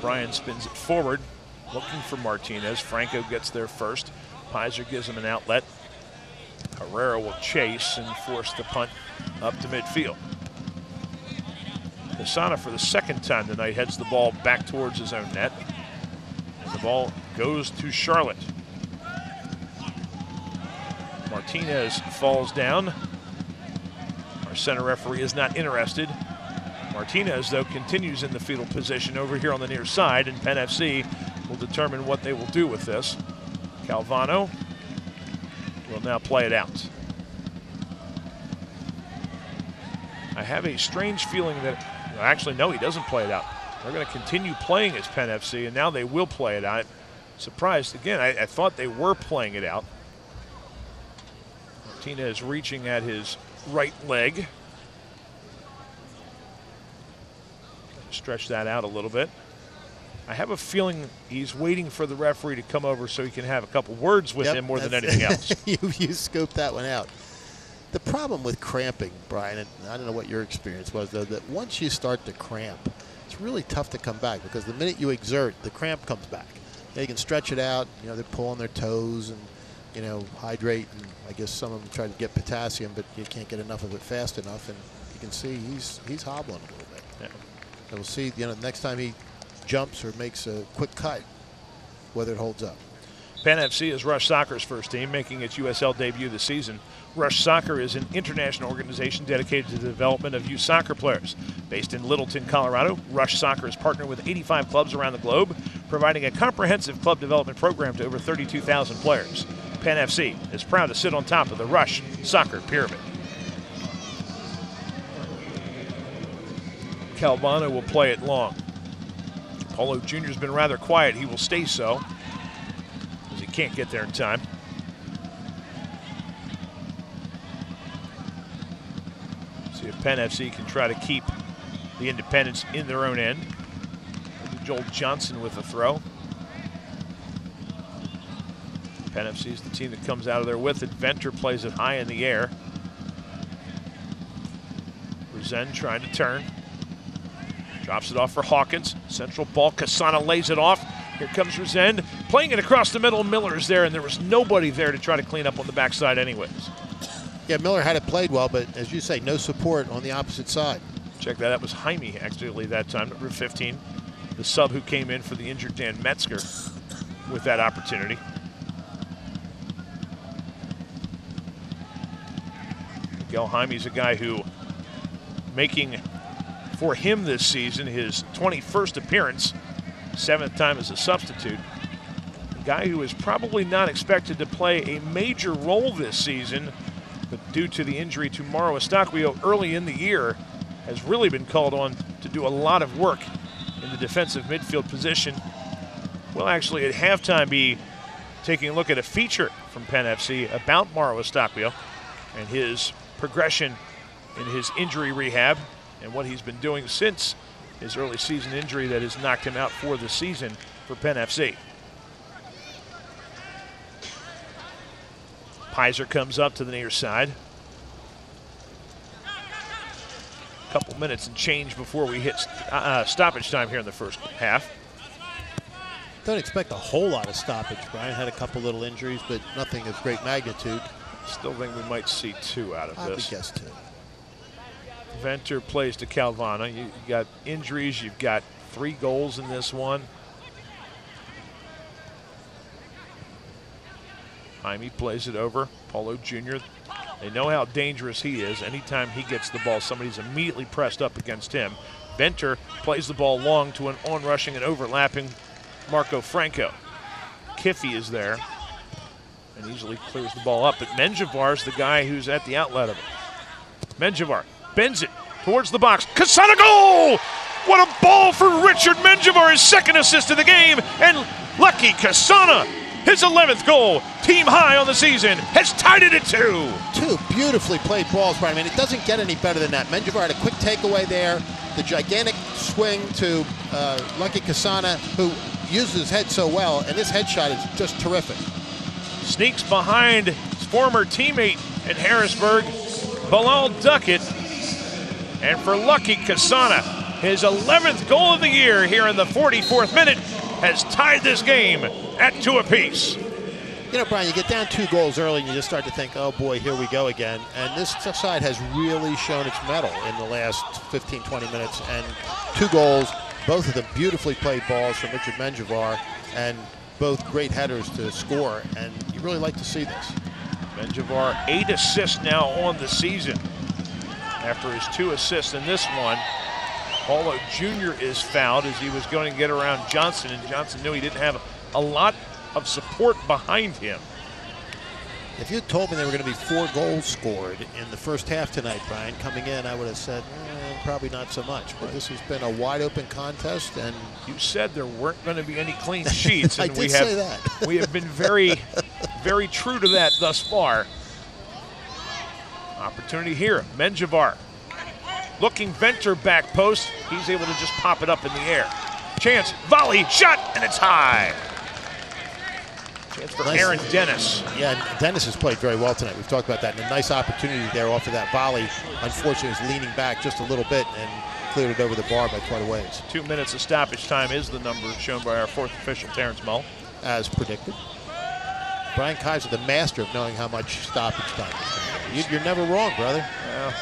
Bryan spins it forward, looking for Martinez. Franco gets there first. Pizer gives him an outlet. Herrera will chase and force the punt up to midfield. Casana, for the second time tonight, heads the ball back towards his own net. And the ball goes to Charlotte. Martinez falls down. Our center referee is not interested. Martinez, though, continues in the fetal position over here on the near side, and Penn FC will determine what they will do with this. Calvano will now play it out. I have a strange feeling that, actually, no, he doesn't play it out. They're going to continue playing as Penn FC, and now they will play it out. Surprised, again, I thought they were playing it out. Martinez reaching at his right leg. Stretch that out a little bit. I have a feeling he's waiting for the referee to come over so he can have a couple words with him more than anything else. you scoped that one out. The problem with cramping, Brian, and I don't know what your experience was, though, that once you start to cramp, it's really tough to come back because the minute you exert, the cramp comes back. They can stretch it out. You know, they pull on their toes and, you know, hydrate. And I guess some of them try to get potassium, but you can't get enough of it fast enough. And you can see he's hobbling a little bit. Yeah. So we'll see, you know, next time he jumps or makes a quick cut, whether it holds up. Penn FC is Rush Soccer's first team, making its USL debut this season. Rush Soccer is an international organization dedicated to the development of youth soccer players. Based in Littleton, Colorado, Rush Soccer is partnered with 85 clubs around the globe, providing a comprehensive club development program to over 32,000 players. Penn FC is proud to sit on top of the Rush Soccer pyramid. Calvano will play it long. Paulo Jr. has been rather quiet. He will stay so, as he can't get there in time. See if Penn FC can try to keep the Independents in their own end. Joel Johnson with a throw. Penn FC is the team that comes out of there with it. Venter plays it high in the air. Resend trying to turn. Drops it off for Hawkins. Central ball. Casana lays it off. Here comes Resend. Playing it across the middle. Miller's there, and there was nobody there to try to clean up on the backside anyways. Yeah, Miller had it played well, but as you say, no support on the opposite side. Check that. That was Jaime, actually, that time, number 15. The sub who came in for the injured Dan Metzger with that opportunity. Miguel Jaime's a guy who, making for him this season his 21st appearance, 7th time as a substitute. A guy who is probably not expected to play a major role this season, but due to the injury to Mauro Estacquio early in the year, has really been called on to do a lot of work in the defensive midfield position. We'll actually at halftime be taking a look at a feature from Penn FC about Mauro Estacquio and his progression in his injury rehab and what he's been doing since his early season injury that has knocked him out for the season for Penn FC. Pizer comes up to the near side. A couple minutes and change before we hit stoppage time here in the first half. Don't expect a whole lot of stoppage. Brian had a couple little injuries, but nothing of great magnitude. Still think we might see 2 out of this. I would guess 2. Venter plays to Calvano. You got injuries. You've got 3 goals in this one. Jaime plays it over. Paulo Jr. They know how dangerous he is. Anytime he gets the ball, somebody's immediately pressed up against him. Venter plays the ball long to an on-rushing and overlapping Marco Franco. Kiffy is there and easily clears the ball up. But Menjivar's the guy who's at the outlet of it. Menjivar bends it towards the box. Casana goal! What a ball for Richard Menjivar, his 2nd assist of the game. And lucky Casana, his 11th goal, team high on the season, has tied it at 2. 2 beautifully played balls, Brian. I mean, it doesn't get any better than that. Menjivar had a quick takeaway there, The gigantic swing to Lucky Kasana, who uses his head so well, and this headshot is just terrific. Sneaks behind his former teammate at Harrisburg, Bilal Duckett. And for Lucky Kasana, his 11th goal of the year here in the 44th minute has tied this game at 2 apiece. You know, Brian, you get down 2 goals early and you just start to think, oh boy, here we go again. And this side has really shown its mettle in the last 15, 20 minutes. And 2 goals, both of them beautifully played balls from Richard Menjivar, and both great headers to score. And you really like to see this. Menjivar 8 assists now on the season after his 2 assists in this one. Paulo Jr. is fouled as he was going to get around Johnson, and Johnson knew he didn't have a lot of support behind him. If you had told me there were going to be 4 goals scored in the first half tonight, Brian, coming in, I would have said, probably not so much. But this has been a wide open contest, and you said there weren't going to be any clean sheets, and I did say that. We have been very, very true to that thus far. Opportunity here, Menjivar. Looking Venter back post, he's able to just pop it up in the air. Chance, volley, shot, and it's high. Chance for Aaron Dennis. Yeah, Dennis has played very well tonight. We've talked about that. And a nice opportunity there off of that volley. Unfortunately, he was leaning back just a little bit and cleared it over the bar by quite a ways. 2 minutes of stoppage time is the number shown by our 4th official, Terrence Mull. As predicted. Brian Kaiser, the master of knowing how much stoppage time is. You're never wrong, brother. Well,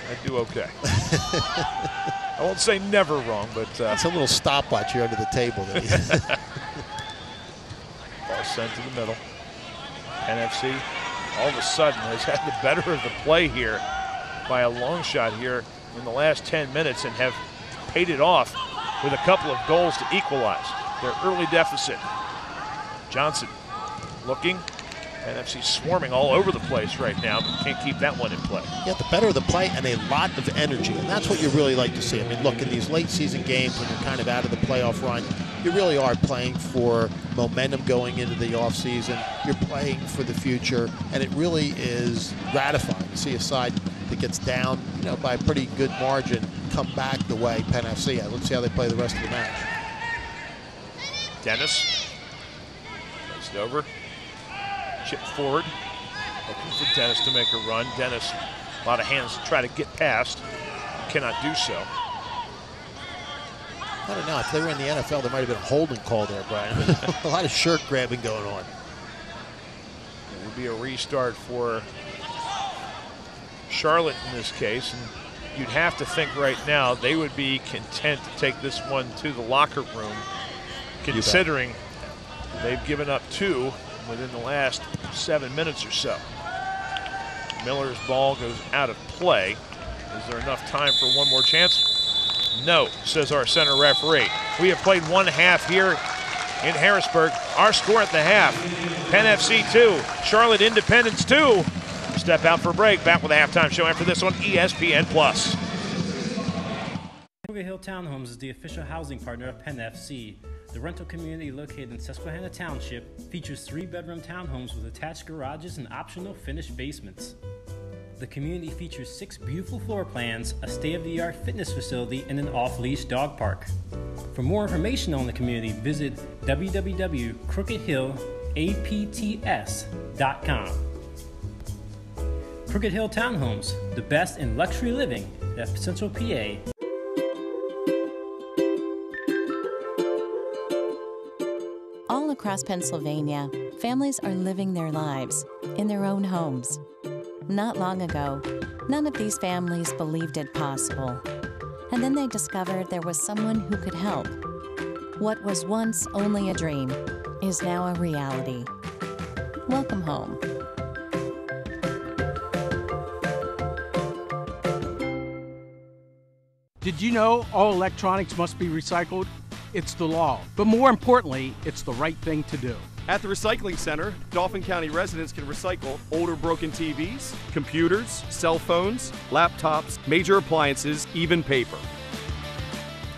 I do okay. I won't say never wrong, but that's a little stopwatch here under the table. Ball sent to the middle. NFC all of a sudden has had the better of the play here by a long shot here in the last 10 minutes and have paid it off with a couple of goals to equalize their early deficit. Johnson looking. NFC swarming all over the place right now, but can't keep that one in play. Yeah, the better of the play and a lot of energy, and that's what you really like to see. I mean, look, in these late season games when you're kind of out of the playoff run, you really are playing for momentum going into the offseason. You're playing for the future, and it really is gratifying to see a side that gets down, you know, by a pretty good margin come back the way Penn FC has. Let's see how they play the rest of the match. Dennis, placed over. Chip forward, looking for Dennis to make a run. Dennis, a lot of hands to try to get past, cannot do so. I don't know, if they were in the NFL, there might have been a holding call there, Brian. A lot of shirt grabbing going on. It would be a restart for Charlotte in this case, and you'd have to think right now they would be content to take this one to the locker room, considering they've given up 2 within the last 7 minutes or so. Miller's ball goes out of play. Is there enough time for one more chance? No, says our center referee. We have played 1 half here in Harrisburg. Our score at the half, Penn FC 2, Charlotte Independence 2. Step out for break, back with a halftime show after this on ESPN+. Sugar Hill Townhomes is the official housing partner of Penn FC. The rental community located in Susquehanna Township features 3-bedroom townhomes with attached garages and optional finished basements. The community features 6 beautiful floor plans, a state-of-the-art fitness facility, and an off-leash dog park. For more information on the community, visit www.crookedhillapts.com. Crooked Hill Townhomes, the best in luxury living at Central PA. All across Pennsylvania, families are living their lives in their own homes. Not long ago, none of these families believed it possible. And then they discovered there was someone who could help. What was once only a dream is now a reality. Welcome home. Did you know all electronics must be recycled? It's the law, but more importantly, it's the right thing to do. At the Recycling Center, Dauphin County residents can recycle older broken TVs, computers, cell phones, laptops, major appliances, even paper.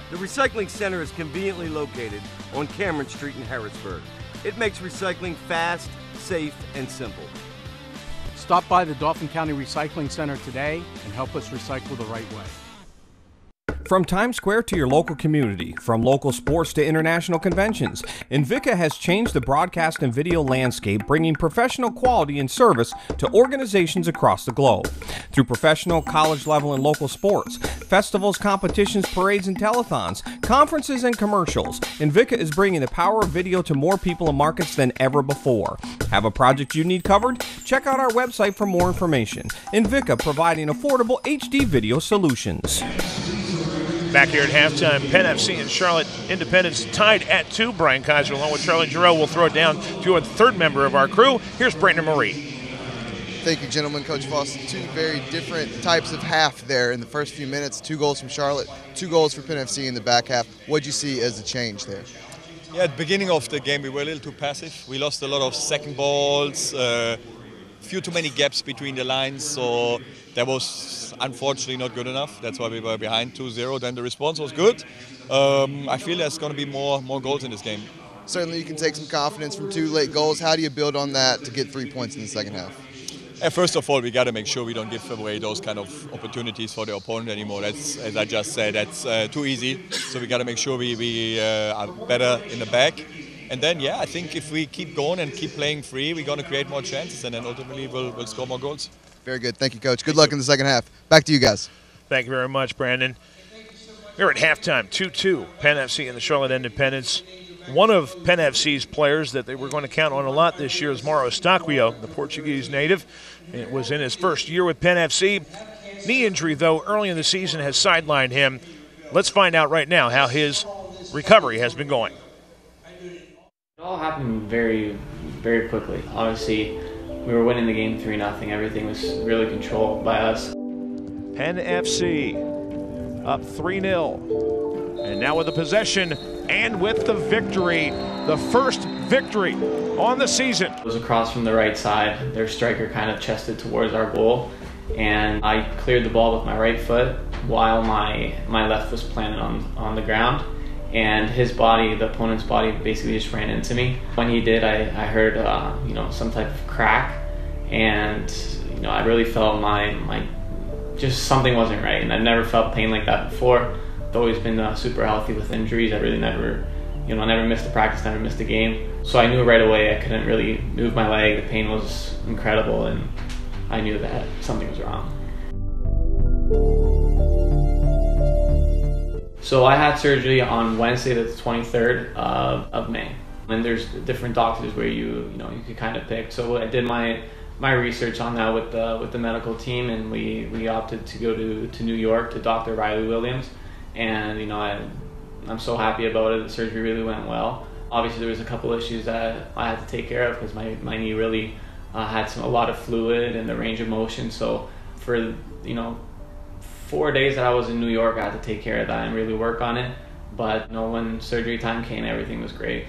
The Recycling Center is conveniently located on Cameron Street in Harrisburg. It makes recycling fast, safe, and simple. Stop by the Dauphin County Recycling Center today and help us recycle the right way. From Times Square to your local community, from local sports to international conventions, Invika has changed the broadcast and video landscape, bringing professional quality and service to organizations across the globe. Through professional, college level, and local sports, festivals, competitions, parades, and telethons, conferences, and commercials, Invika is bringing the power of video to more people and markets than ever before. Have a project you need covered? Check out our website for more information. Invika, providing affordable HD video solutions. Back here at halftime, Penn FC and Charlotte Independence tied at 2. Brian Kaiser along with Charlie Giroux will throw it down to a third member of our crew. Here's Brandon Marie. Thank you, gentlemen. Coach Foss, 2 very different types of half there in the first few minutes. 2 goals from Charlotte, 2 goals for Penn FC in the back half. What did you see as a change there? Yeah, at the beginning of the game, we were a little too passive. We lost a lot of second balls, few too many gaps between the lines, so that was unfortunately not good enough. That's why we were behind 2-0. Then the response was good. I feel there's going to be more goals in this game. Certainly you can take some confidence from 2 late goals. How do you build on that to get 3 points in the second half? First of all, we got to make sure we don't give away those kind of opportunities for the opponent anymore. That's, as I just said, that's too easy. So we got to make sure we are better in the back. And then, yeah, I think if we keep going and keep playing free, we're going to create more chances, and then ultimately we'll score more goals. Very good. Thank you, Coach. Good luck in the second half. Back to you guys. Thank you very much, Brandon. We're at halftime, 2-2. Penn FC and the Charlotte Independence. One of Penn FC's players that they were going to count on a lot this year is Mauro Eustáquio, the Portuguese native. It was in his first year with Penn FC. Knee injury, though, early in the season has sidelined him. Let's find out right now how his recovery has been going. It all happened very, very quickly. Obviously, we were winning the game 3-0. Everything was really controlled by us. Penn FC up 3-0. And now with the possession and with the victory, the first victory on the season. It was across from the right side. Their striker kind of chested towards our goal, and I cleared the ball with my right foot while my left was planted on the ground. And his body, the opponent's body, basically just ran into me. When he did, I heard some type of crack, and I really felt just something wasn't right. And I've never felt pain like that before. I've always been super healthy with injuries. I really never missed a practice, never missed a game. So I knew right away I couldn't really move my leg. The pain was incredible, and I knew that something was wrong. So I had surgery on Wednesday, the 23rd of May. And there's different doctors where you could kind of pick. So I did my research on that with the medical team, and we opted to go to New York to Dr. Riley Williams. And I'm so happy about it. The surgery really went well. Obviously there was a couple issues that I had to take care of because my knee really had a lot of fluid and the range of motion. So for 4 days that I was in New York, I had to take care of that and really work on it. But when surgery time came, everything was great.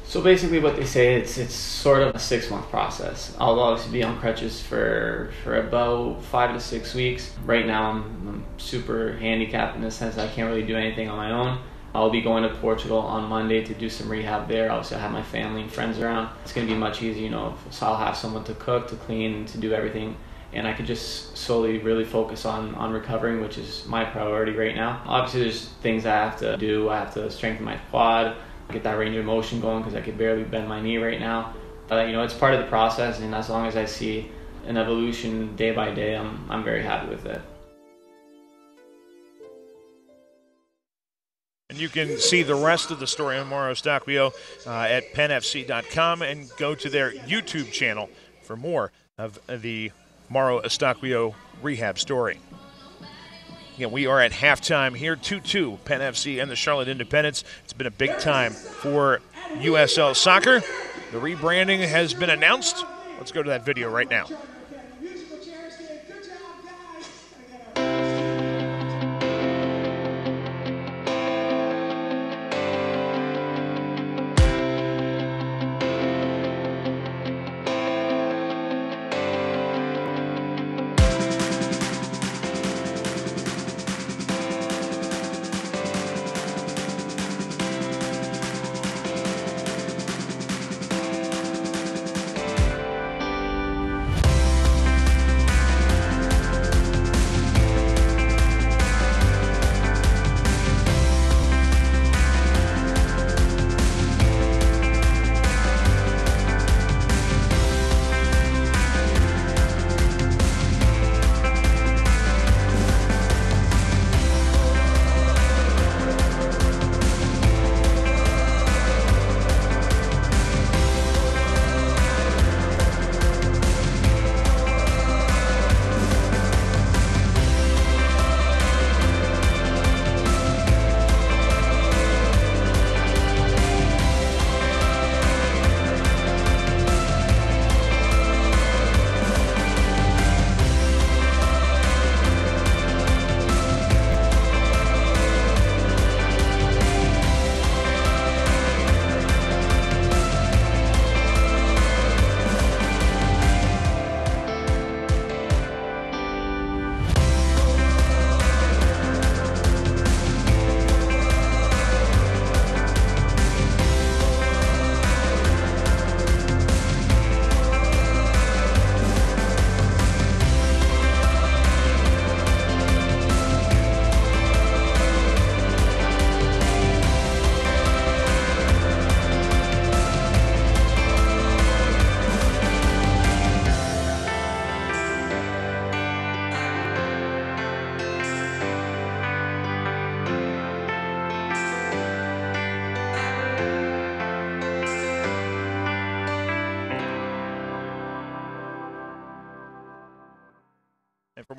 So basically what they say, it's sort of a 6-month process. I'll obviously be on crutches for about 5 to 6 weeks. Right now I'm super handicapped in the sense that I can't really do anything on my own. I'll be going to Portugal on Monday to do some rehab there. Obviously I have my family and friends around. It's going to be much easier, so I'll have someone to cook, to clean, to do everything. And I could just solely really focus on recovering, which is my priority right now. Obviously there's things I have to do. I have to strengthen my quad, get that range of motion going because I could barely bend my knee right now. But it's part of the process, and as long as I see an evolution day by day, I'm very happy with it. And you can see the rest of the story on Mauro Eustáquio at pennfc.com and go to their YouTube channel for more of the Mauro Eustáquio rehab story. Again, we are at halftime here, 2-2, Penn FC and the Charlotte Independence. It's been a big time for USL Soccer. The rebranding has been announced. Let's go to that video right now.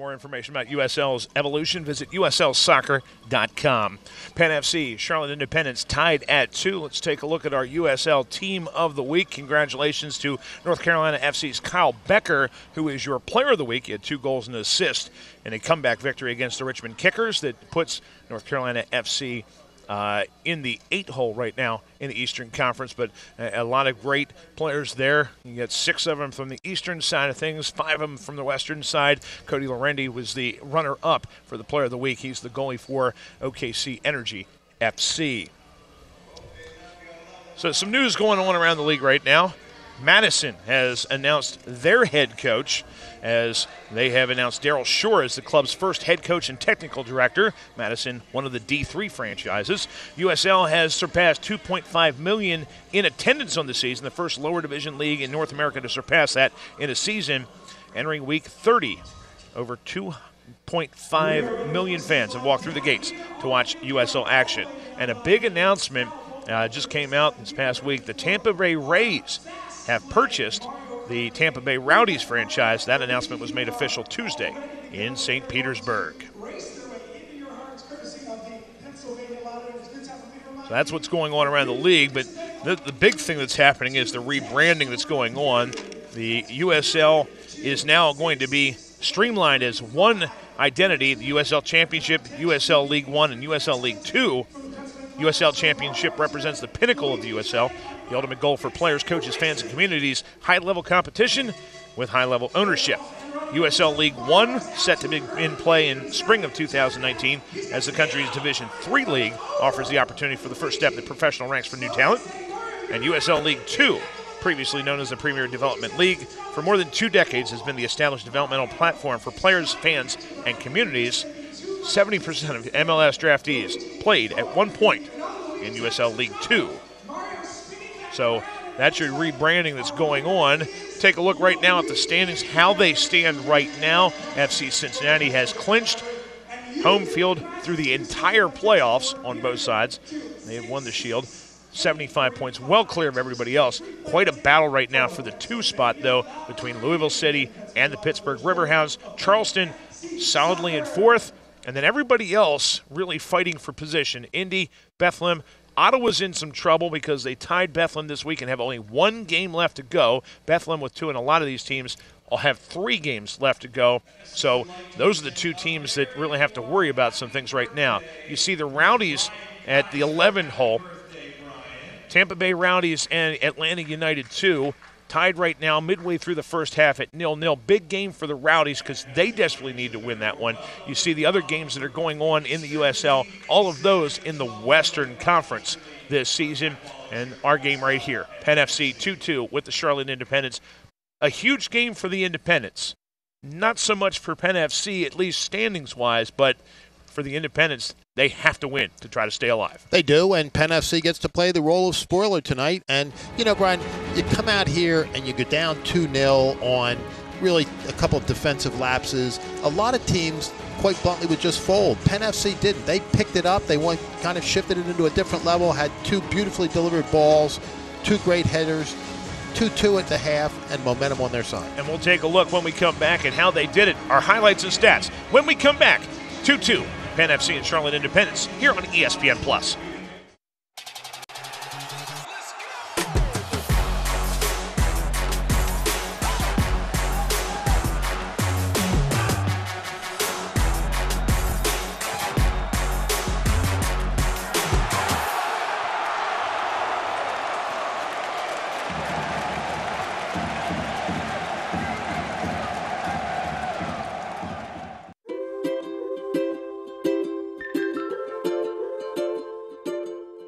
more information about USL's evolution, visit uslsoccer.com. Penn FC, Charlotte Independence tied at 2. Let's take a look at our USL Team of the Week. Congratulations to North Carolina FC's Kyle Becker, who is your Player of the Week. He had 2 goals and an assist in a comeback victory against the Richmond Kickers that puts North Carolina FC in the 8 hole right now in the Eastern Conference, but a lot of great players there. You got 6 of them from the Eastern side of things, 5 of them from the Western side. Cody Lorendi was the runner-up for the Player of the Week. He's the goalie for OKC Energy FC. So some news going on around the league right now. Madison has announced their head coach, as they have announced Daryl Shore as the club's first head coach and technical director. Madison, one of the D3 franchises. USL has surpassed 2.5 million in attendance on the season, the first lower division league in North America to surpass that in a season. Entering week 30, over 2.5 million fans have walked through the gates to watch USL action. And a big announcement just came out this past week. The Tampa Bay Rays have purchased the Tampa Bay Rowdies franchise. That announcement was made official Tuesday in St. Petersburg. So that's what's going on around the league, but the big thing that's happening is the rebranding that's going on. The USL is now going to be streamlined as one identity, the USL Championship, USL League One, and USL League Two. USL Championship represents the pinnacle of the USL, the ultimate goal for players, coaches, fans, and communities, high-level competition with high-level ownership. USL League One set to be in play in spring of 2019 as the country's Division III league offers the opportunity for the first step in the professional ranks for new talent. And USL League Two, previously known as the Premier Development League, for more than 2 decades has been the established developmental platform for players, fans, and communities. 70% of MLS draftees played at one point in USL League Two. So that's your rebranding that's going on. Take a look right now at the standings, how they stand right now. FC Cincinnati has clinched home field through the entire playoffs on both sides. They have won the Shield. 75 points, well clear of everybody else. Quite a battle right now for the 2 spot, though, between Louisville City and the Pittsburgh Riverhounds. Charleston solidly in 4th. And then everybody else really fighting for position. Indy, Bethlehem. Ottawa's in some trouble because they tied Bethlehem this week and have only 1 game left to go. Bethlehem with 2, and a lot of these teams will have 3 games left to go. So those are the 2 teams that really have to worry about some things right now. You see the Rowdies at the 11 hole. Tampa Bay Rowdies and Atlanta United 2. Tied right now midway through the first half at 0-0. Big game for the Rowdies because they desperately need to win that one. You see the other games that are going on in the USL, all of those in the Western Conference this season. And our game right here, Penn FC 2-2 with the Charlotte Independence. A huge game for the Independents. Not so much for Penn FC, at least standings-wise, but for the Independents, they have to win to try to stay alive. They do, and Penn FC gets to play the role of spoiler tonight. And, you know, Brian, you come out here and you go down 2-0 on really a couple of defensive lapses. A lot of teams, quite bluntly, would just fold. Penn FC didn't. They picked it up. They kind of shifted it into a different level, had 2 beautifully delivered balls, 2 great headers, 2-2 at the half, and momentum on their side. And we'll take a look when we come back at how they did it, our highlights and stats. When we come back, 2-2. Penn FC and Charlotte Independence here on ESPN+.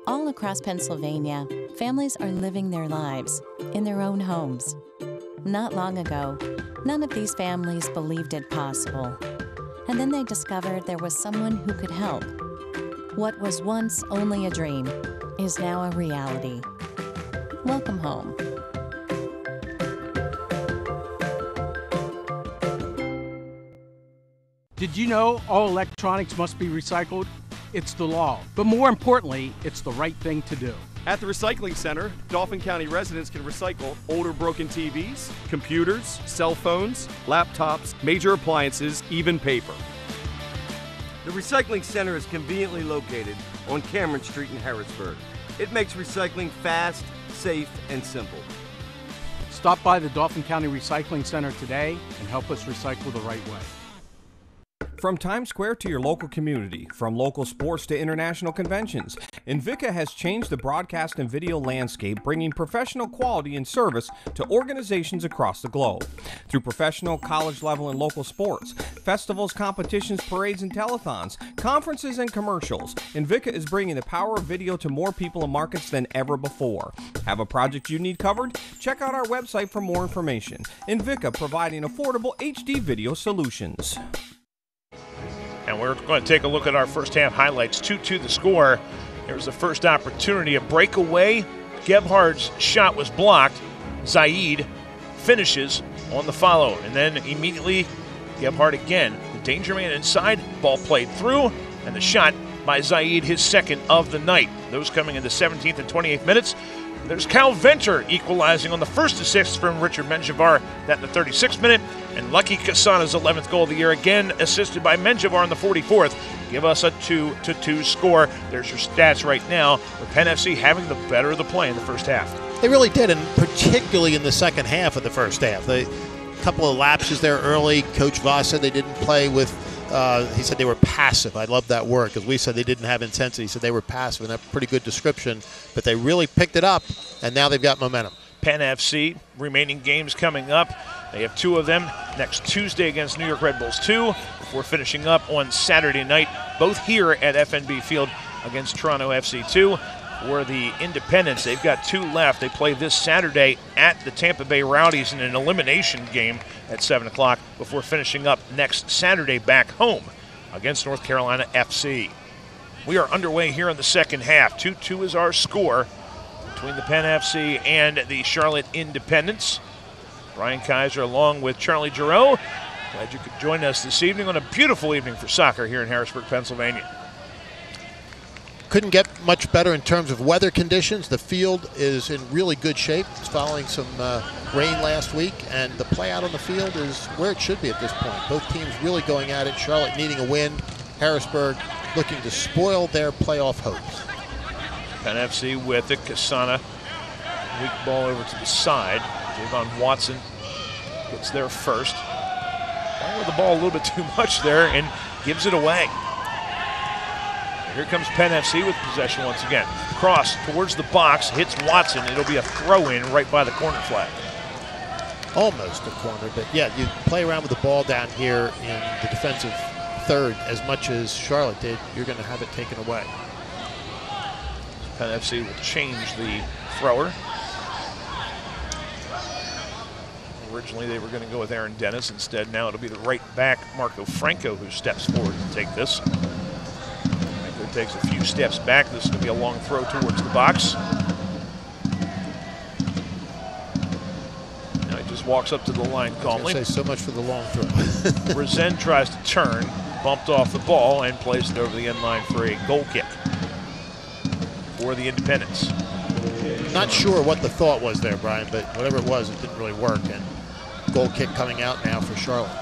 All across Pennsylvania, families are living their lives in their own homes. Not long ago, none of these families believed it possible. And then they discovered there was someone who could help. What was once only a dream is now a reality. Welcome home. Did you know all electronics must be recycled? It's the law. But more importantly, it's the right thing to do. At the Recycling Center, Dauphin County residents can recycle older broken TVs, computers, cell phones, laptops, major appliances, even paper. The Recycling Center is conveniently located on Cameron Street in Harrisburg. It makes recycling fast, safe, and simple. Stop by the Dauphin County Recycling Center today and help us recycle the right way. From Times Square to your local community, from local sports to international conventions, Invika has changed the broadcast and video landscape, bringing professional quality and service to organizations across the globe. Through professional, college level, and local sports, festivals, competitions, parades, and telethons, conferences, and commercials, Invika is bringing the power of video to more people and markets than ever before. Have a project you need covered? Check out our website for more information. Invika, providing affordable HD video solutions. And we're going to take a look at our first half highlights. 2-2 the score. Here's the first opportunity. A breakaway. Gebhard's shot was blocked. Zaid finishes on the follow. And then immediately, Gebhard again. The danger man inside. Ball played through. And the shot by Zaid, his second of the night. Those coming in the 17th and 28th minutes. There's Cal Venter equalizing on the first assist from Richard Menjivar, that in the 36th minute. And Lucky Kasana's 11th goal of the year, again assisted by Menjivar in the 44th. Give us a 2-2 score. There's your stats right now, with Penn FC having the better of the play in the first half. They really did, and particularly in the second half of the first half. A couple of lapses there early. Coach Voss said they didn't play with he said they were passive. I love that word because we said they didn't have intensity. He said they were passive, and that's a pretty good description. But they really picked it up, and now they've got momentum. Penn FC, remaining games coming up. They have two of them next Tuesday against New York Red Bulls 2, before finishing up on Saturday night, both here at FNB Field against Toronto FC 2. For the Independents, they've got two left. They play this Saturday at the Tampa Bay Rowdies in an elimination game at 7 o'clock before finishing up next Saturday back home against North Carolina FC. We are underway here in the second half. 2-2 is our score between the Penn FC and the Charlotte Independents. Brian Kaiser along with Charlie Giroux. Glad you could join us this evening on a beautiful evening for soccer here in Harrisburg, Pennsylvania. Couldn't get much better in terms of weather conditions. The field is in really good shape. It's following some rain last week, and the play out on the field is where it should be at this point. Both teams really going at it. Charlotte needing a win. Harrisburg looking to spoil their playoff hopes. Penn FC with it. Kasana, weak ball over to the side. Javon Watson gets there first. Playing with the ball a little bit too much there and gives it away. Here comes Penn FC with possession once again. Cross towards the box, hits Watson. It'll be a throw-in right by the corner flag. Almost a corner, but yeah, you play around with the ball down here in the defensive third as much as Charlotte did, you're going to have it taken away. Penn FC will change the thrower. Originally they were going to go with Aaron Dennis. Instead, now it'll be the right back, Marco Franco, who steps forward to take this. Takes a few steps back. This is going to be a long throw towards the box. Now he just walks up to the line calmly. Say so much for the long throw. Resend tries to turn, bumped off the ball, and plays it over the end line for a goal kick for the Independents. Not sure what the thought was there, Brian, but whatever it was, it didn't really work. And goal kick coming out now for Charlotte.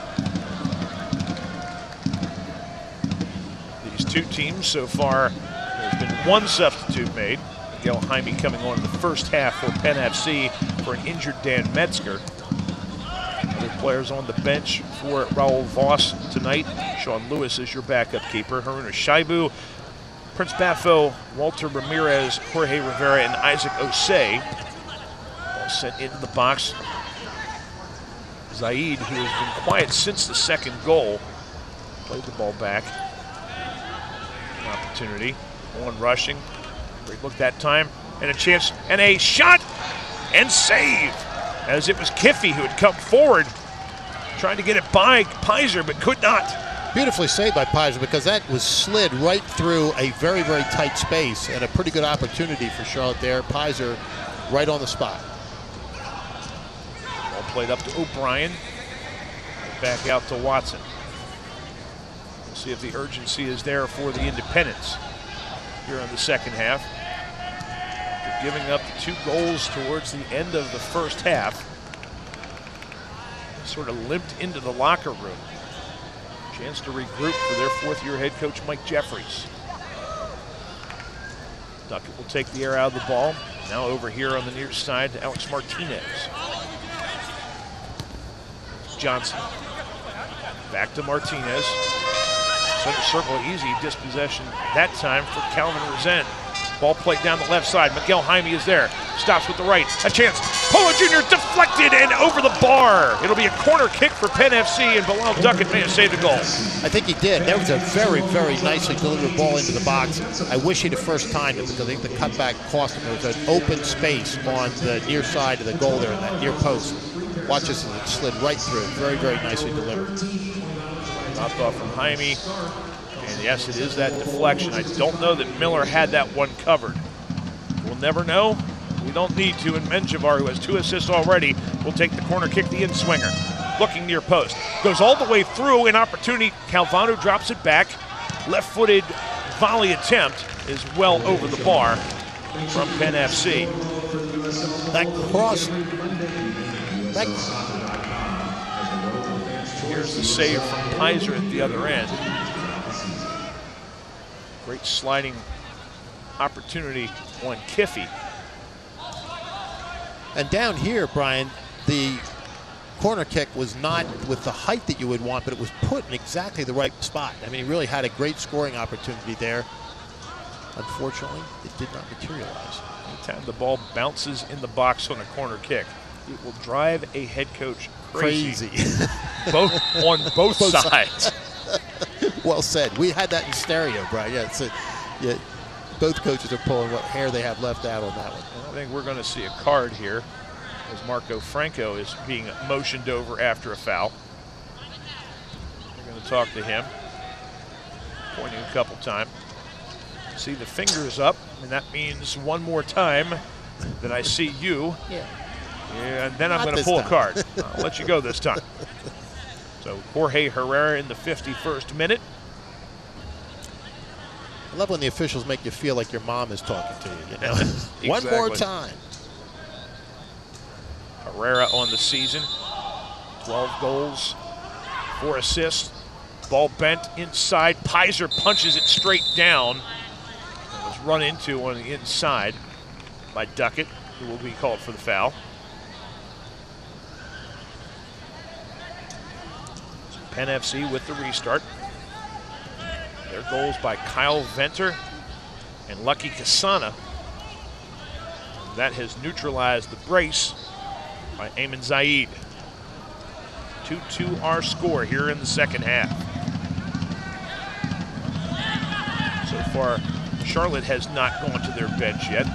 Two teams so far. There's been one substitute made. Miguel Jaime coming on in the first half for Penn FC for an injured Dan Metzger. Other players on the bench for Raul Voss tonight. Sean Lewis is your backup keeper. Haruna Shaibu, Prince Baffo, Walter Ramirez, Jorge Rivera, and Isaac Osei. All sent into the box. Zaid, who has been quiet since the second goal, played the ball back. Opportunity, one rushing, great look that time, and a chance, and a shot, and save, as it was Kiffey who had come forward, trying to get it by Pizer, but could not. Beautifully saved by Pizer, because that was slid right through a very, very tight space, and a pretty good opportunity for Charlotte there. Pizer right on the spot. Ball played up to O'Brien, back out to Watson. See if the urgency is there for the Independents here in the second half. After giving up the 2 goals towards the end of the first half, sort of limped into the locker room. Chance to regroup for their 4th-year head coach, Mike Jeffries. Duckett will take the air out of the ball. Now over here on the near side to Alex Martinez. Johnson. Back to Martinez. Center circle, easy dispossession that time for Calvin Resend. Ball played down the left side. Miguel Jaime is there. Stops with the right. A chance. Polo Jr. deflected and over the bar. It'll be a corner kick for Penn FC, and Bilal Duckett may have saved a goal. I think he did. That was a very, very nicely delivered ball into the box. I wish he'd have first timed it because I think the cutback cost him. There was an open space on the near side of the goal there in that near post. Watch this as it slid right through. Very, very nicely delivered. Knocked off from Jaime. And yes, it is that deflection. I don't know that Miller had that one covered. We'll never know. We don't need to. And Menjivar, who has 2 assists already, will take the corner kick, the in-swinger. Looking near post. Goes all the way through. An opportunity. Calvano drops it back. Left-footed volley attempt is well over the bar from Penn FC. That cross. Here's the save from Pizer at the other end. Great sliding opportunity on Kiffey. And down here, Brian, the corner kick was not with the height that you would want, but it was put in exactly the right spot. I mean, he really had a great scoring opportunity there. Unfortunately, it did not materialize. Anytime the ball bounces in the box on a corner kick, it will drive a head coach crazy. on both sides. Well said. We had that in stereo, Brian. Yeah, both coaches are pulling what hair they have left out on that one. I think we're going to see a card here as Marco Franco is being motioned over after a foul. We're going to talk to him, pointing a couple times. See the fingers up, and that means one more time that I see you. Yeah. And then I'm going to pull a card. I'll let you go this time. So Jorge Herrera in the 51st minute. I love when the officials make you feel like your mom is talking to you, you know? Exactly. One more time. Herrera on the season, 12 goals, 4 assists. Ball bent inside. Pizer punches it straight down. It was run into on the inside by Duckett, who will be called for the foul. Penn FC with the restart. Their goals by Kyle Venter and Lucky Kasana. That has neutralized the brace by Ayman Zaid. 2-2 our score here in the second half. So far, Charlotte has not gone to their bench yet.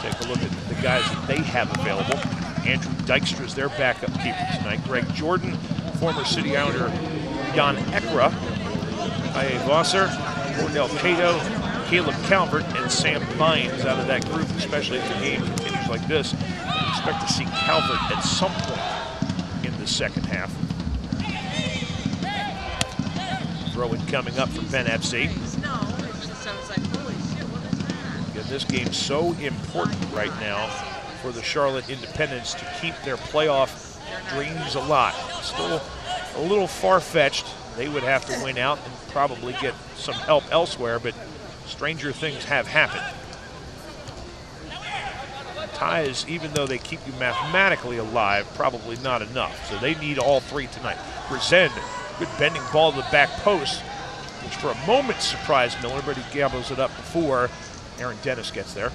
Take a look at the guys that they have available. Andrew Dykstra is their backup keeper tonight. Greg Jordan, former City Islander Jan Ekra, Kaye Vosser, Cordell Cato, Caleb Calvert, and Sam Vines out of that group, especially if the game continues like this. We expect to see Calvert at some point in the second half. Throw in coming up from Penn FC. Again, this game's so important right now for the Charlotte Independents to keep their playoff dreams alive. Still a little far-fetched. They would have to win out and probably get some help elsewhere, but stranger things have happened. Ties, even though they keep you mathematically alive, probably not enough. So they need all 3 tonight. Resend, good bending ball to the back post, which for a moment surprised Miller, but he gobbles it up before Aaron Dennis gets there.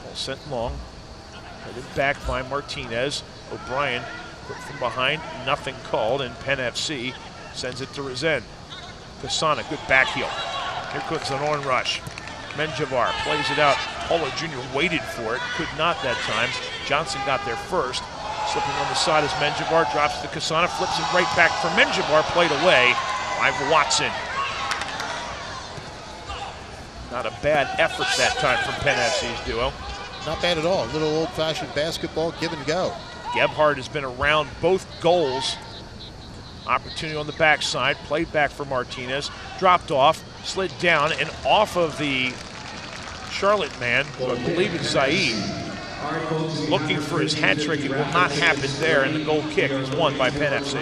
Ball sent long. Headed back by Martinez. O'Brien put from behind, nothing called, and Penn FC sends it to Resend. Kasana, good back heel. Here comes an on rush. Menjivar plays it out. Paulo Jr. waited for it, could not that time. Johnson got there first. Slipping on the side as Menjivar drops to Kasana, flips it right back for Menjivar, played away by Watson. Not a bad effort that time from Penn FC's duo. Not bad at all. A little old-fashioned basketball give and go. Gebhardt has been around both goals. Opportunity on the backside, played back for Martinez, dropped off, slid down and off of the Charlotte man, who I believe is Zaid, looking for his hat trick. It will not happen there, and the goal kick is won by Penn FC.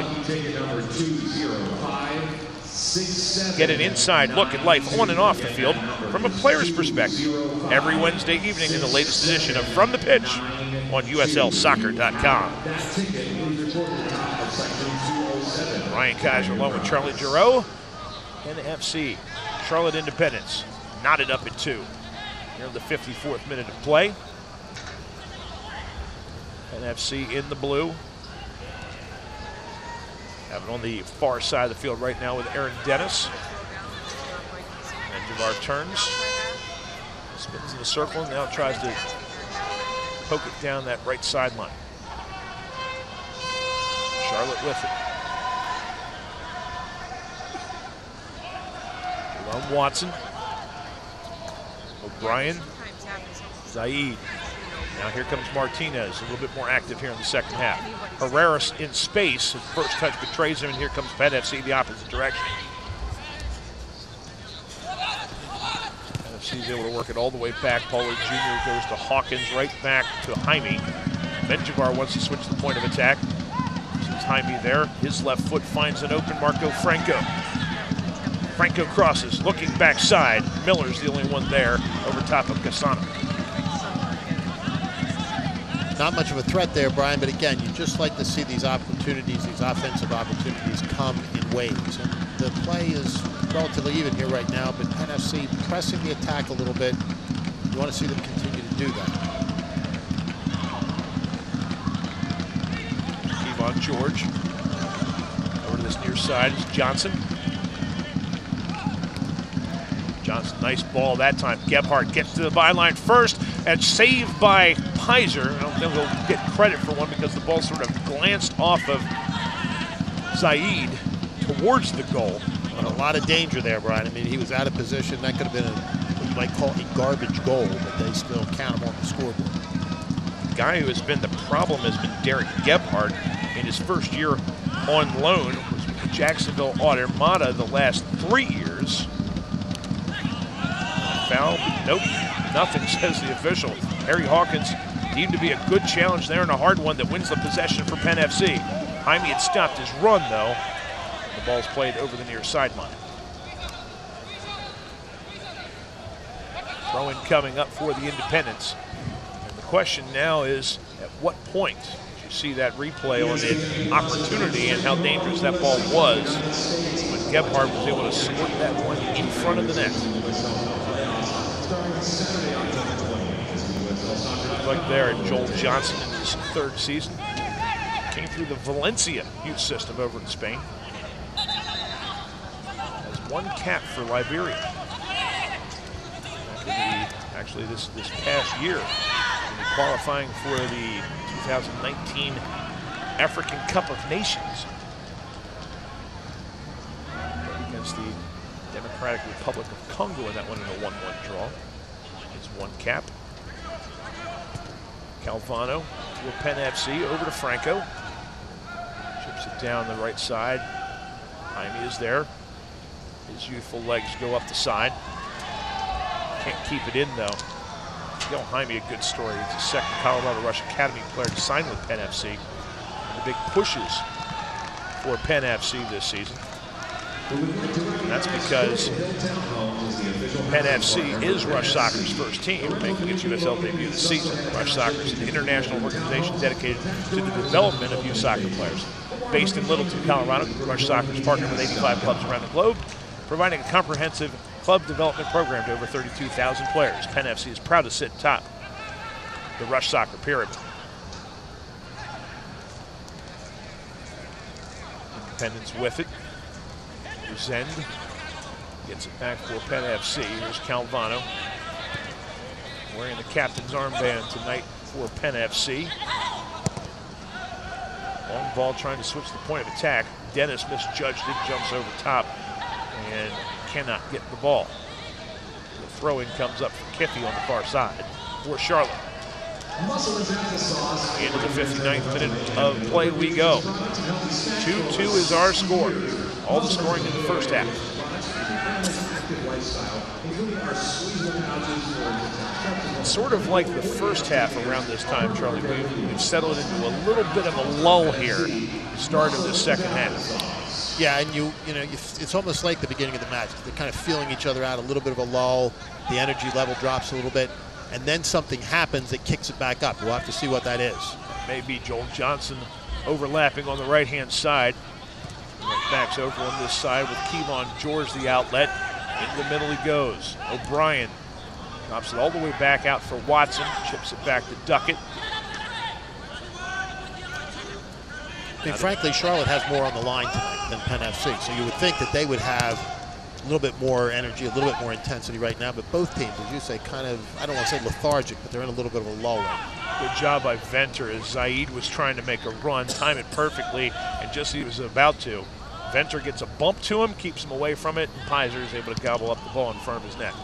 Get an inside look at life on and off the field from a player's perspective every Wednesday evening in the latest edition of From the Pitch on USLsoccer.com. Ryan Kaiser along with Charlie Giroux. NFC, Charlotte Independence, knotted up at 2. Here in the 54th minute of play. NFC in the blue. Have it on the far side of the field right now with Aaron Dennis. And Javar turns. Spins in the circle and now tries to poke it down that right sideline. Charlotte with it. Ron Watson. O'Brien. Zaid. Now here comes Martinez, a little bit more active here in the second half. Herrera in space. His first touch betrays him, and here comes Penn FC the opposite direction. Penn FC is able to work it all the way back. Pollard Jr. goes to Hawkins, right back to Jaime. Benjavar wants to switch the point of attack. Sees Jaime there. His left foot finds an open Marco Franco. Franco crosses, looking backside. Miller's the only one there over top of Cassano. Not much of a threat there, Brian, but again, you just like to see these opportunities, these offensive opportunities come in waves. And the play is relatively even here right now, but Penn FC pressing the attack a little bit. You want to see them continue to do that. Kevon George. Over to this near side is Johnson. Johnson, nice ball that time. Gebhardt gets to the byline first and saved by Pizer. I don't think he'll get credit for one because the ball sort of glanced off of Zaid towards the goal. But a lot of danger there, Brian. I mean, he was out of position. That could have been what you might call a garbage goal, but they still count him on the scoreboard. The guy who has been the problem has been Derek Gebhardt in his first year on loan. Was with the Jacksonville Automata the last 3 years. Foul? Nope, nothing, says the official. Harry Hawkins deemed to be a good challenge there and a hard one that wins the possession for Penn FC. Jaime had stopped his run, though. The ball's played over the near sideline. Throw-in coming up for the Independents. And the question now is, at what point did you see that replay on the opportunity and how dangerous that ball was when Gebhardt was able to squirt that one in front of the net? Like there, Joel Johnson in his 3rd season. Came through the Valencia youth system over in Spain. Has 1 cap for Liberia. Actually this past year, qualifying for the 2019 African Cup of Nations against the Democratic Republic of Congo, and that went in a 1-1 draw. It's 1 cap. Calvano with Penn FC over to Franco. Chips it down the right side. Jaime is there. His youthful legs go up the side. Can't keep it in though. Gil Jaime, a good story. He's the 2nd Colorado Rush Academy player to sign with Penn FC. And the big pushes for Penn FC this season. And that's because Penn FC is Rush Soccer's first team, making its USL debut this season. Rush Soccer is an international organization dedicated to the development of youth soccer players. Based in Littleton, Colorado, Rush Soccer is partnered with 85 clubs around the globe, providing a comprehensive club development program to over 32,000 players. Penn FC is proud to sit atop the Rush Soccer pyramid. Independence with it. Zend gets it back for Penn FC. Here's Calvano wearing the captain's armband tonight for Penn FC. Long ball trying to switch the point of attack. Dennis misjudged it, jumps over top, and cannot get the ball. The throw-in comes up for Kiffy on the far side for Charlotte. Into the 59th minute of play we go. 2-2 is our score. All the scoring in the first half. Sort of like the first half around this time, Charlie, we've settled into a little bit of a lull here, the start of the second half. Yeah, and it's almost like the beginning of the match. They're kind of feeling each other out, a little bit of a lull. The energy level drops a little bit, and then something happens that kicks it back up. We'll have to see what that is. Maybe Joel Johnson overlapping on the right-hand side. Backs over on this side with Kevon George, the outlet. In the middle he goes. O'Brien drops it all the way back out for Watson. Chips it back to Duckett. I mean, frankly, Charlotte has more on the line tonight than Penn FC, so you would think that they would have a little bit more energy, a little bit more intensity right now, but both teams, as you say, kind of, I don't want to say lethargic, but they're in a little bit of a lull right now. Good job by Venter as Zaid was trying to make a run, time it perfectly, and just as he was about to, Venter gets a bump to him, keeps him away from it, and Pizer is able to gobble up the ball in front of his net.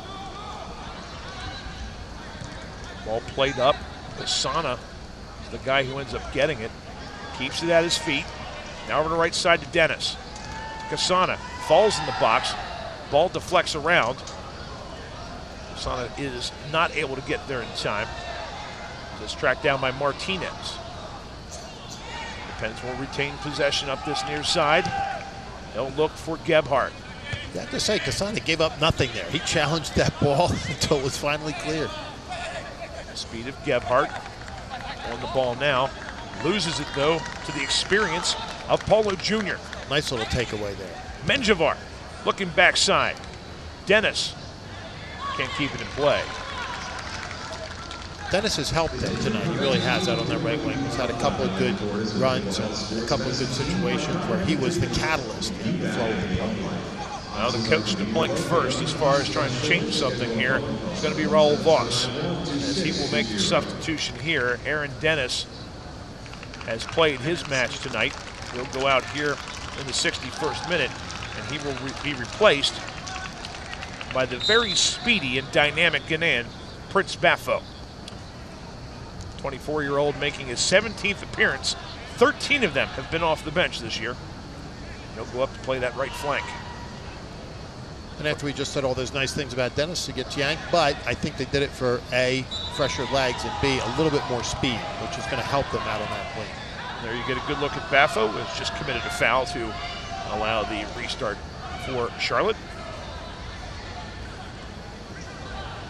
Ball played up. Kasana is the guy who ends up getting it. Keeps it at his feet. Now over the right side to Dennis. Kasana falls in the box. Ball deflects around. Kasana is not able to get there in time. It's tracked down by Martinez. The Pens will retain possession up this near side. They'll look for Gebhardt. You have to say, Kasana gave up nothing there. He challenged that ball until it was finally cleared. The speed of Gebhardt on the ball now. Loses it, though, to the experience of Paulo Jr. Nice little takeaway there. Menjivar looking backside. Dennis can't keep it in play. Dennis has helped them tonight. He really has out on that right wing. He's had a couple of good runs and a couple of good situations where he was the catalyst in the flow of the play. Now the coach to blink first as far as trying to change something here is going to be Raul Voss, as he will make the substitution here. Aaron Dennis has played his match tonight. He'll go out here in the 61st minute, and he will be replaced by the very speedy and dynamic Ghanaian, Prince Bafo. 24-year-old making his 17th appearance. 13 of them have been off the bench this year. He'll go up to play that right flank. And after we just said all those nice things about Dennis, he gets yanked, but I think they did it for A, fresher legs, and B, a little bit more speed, which is going to help them out on that wing. There you get a good look at Bafo, who has just committed a foul to allow the restart for Charlotte.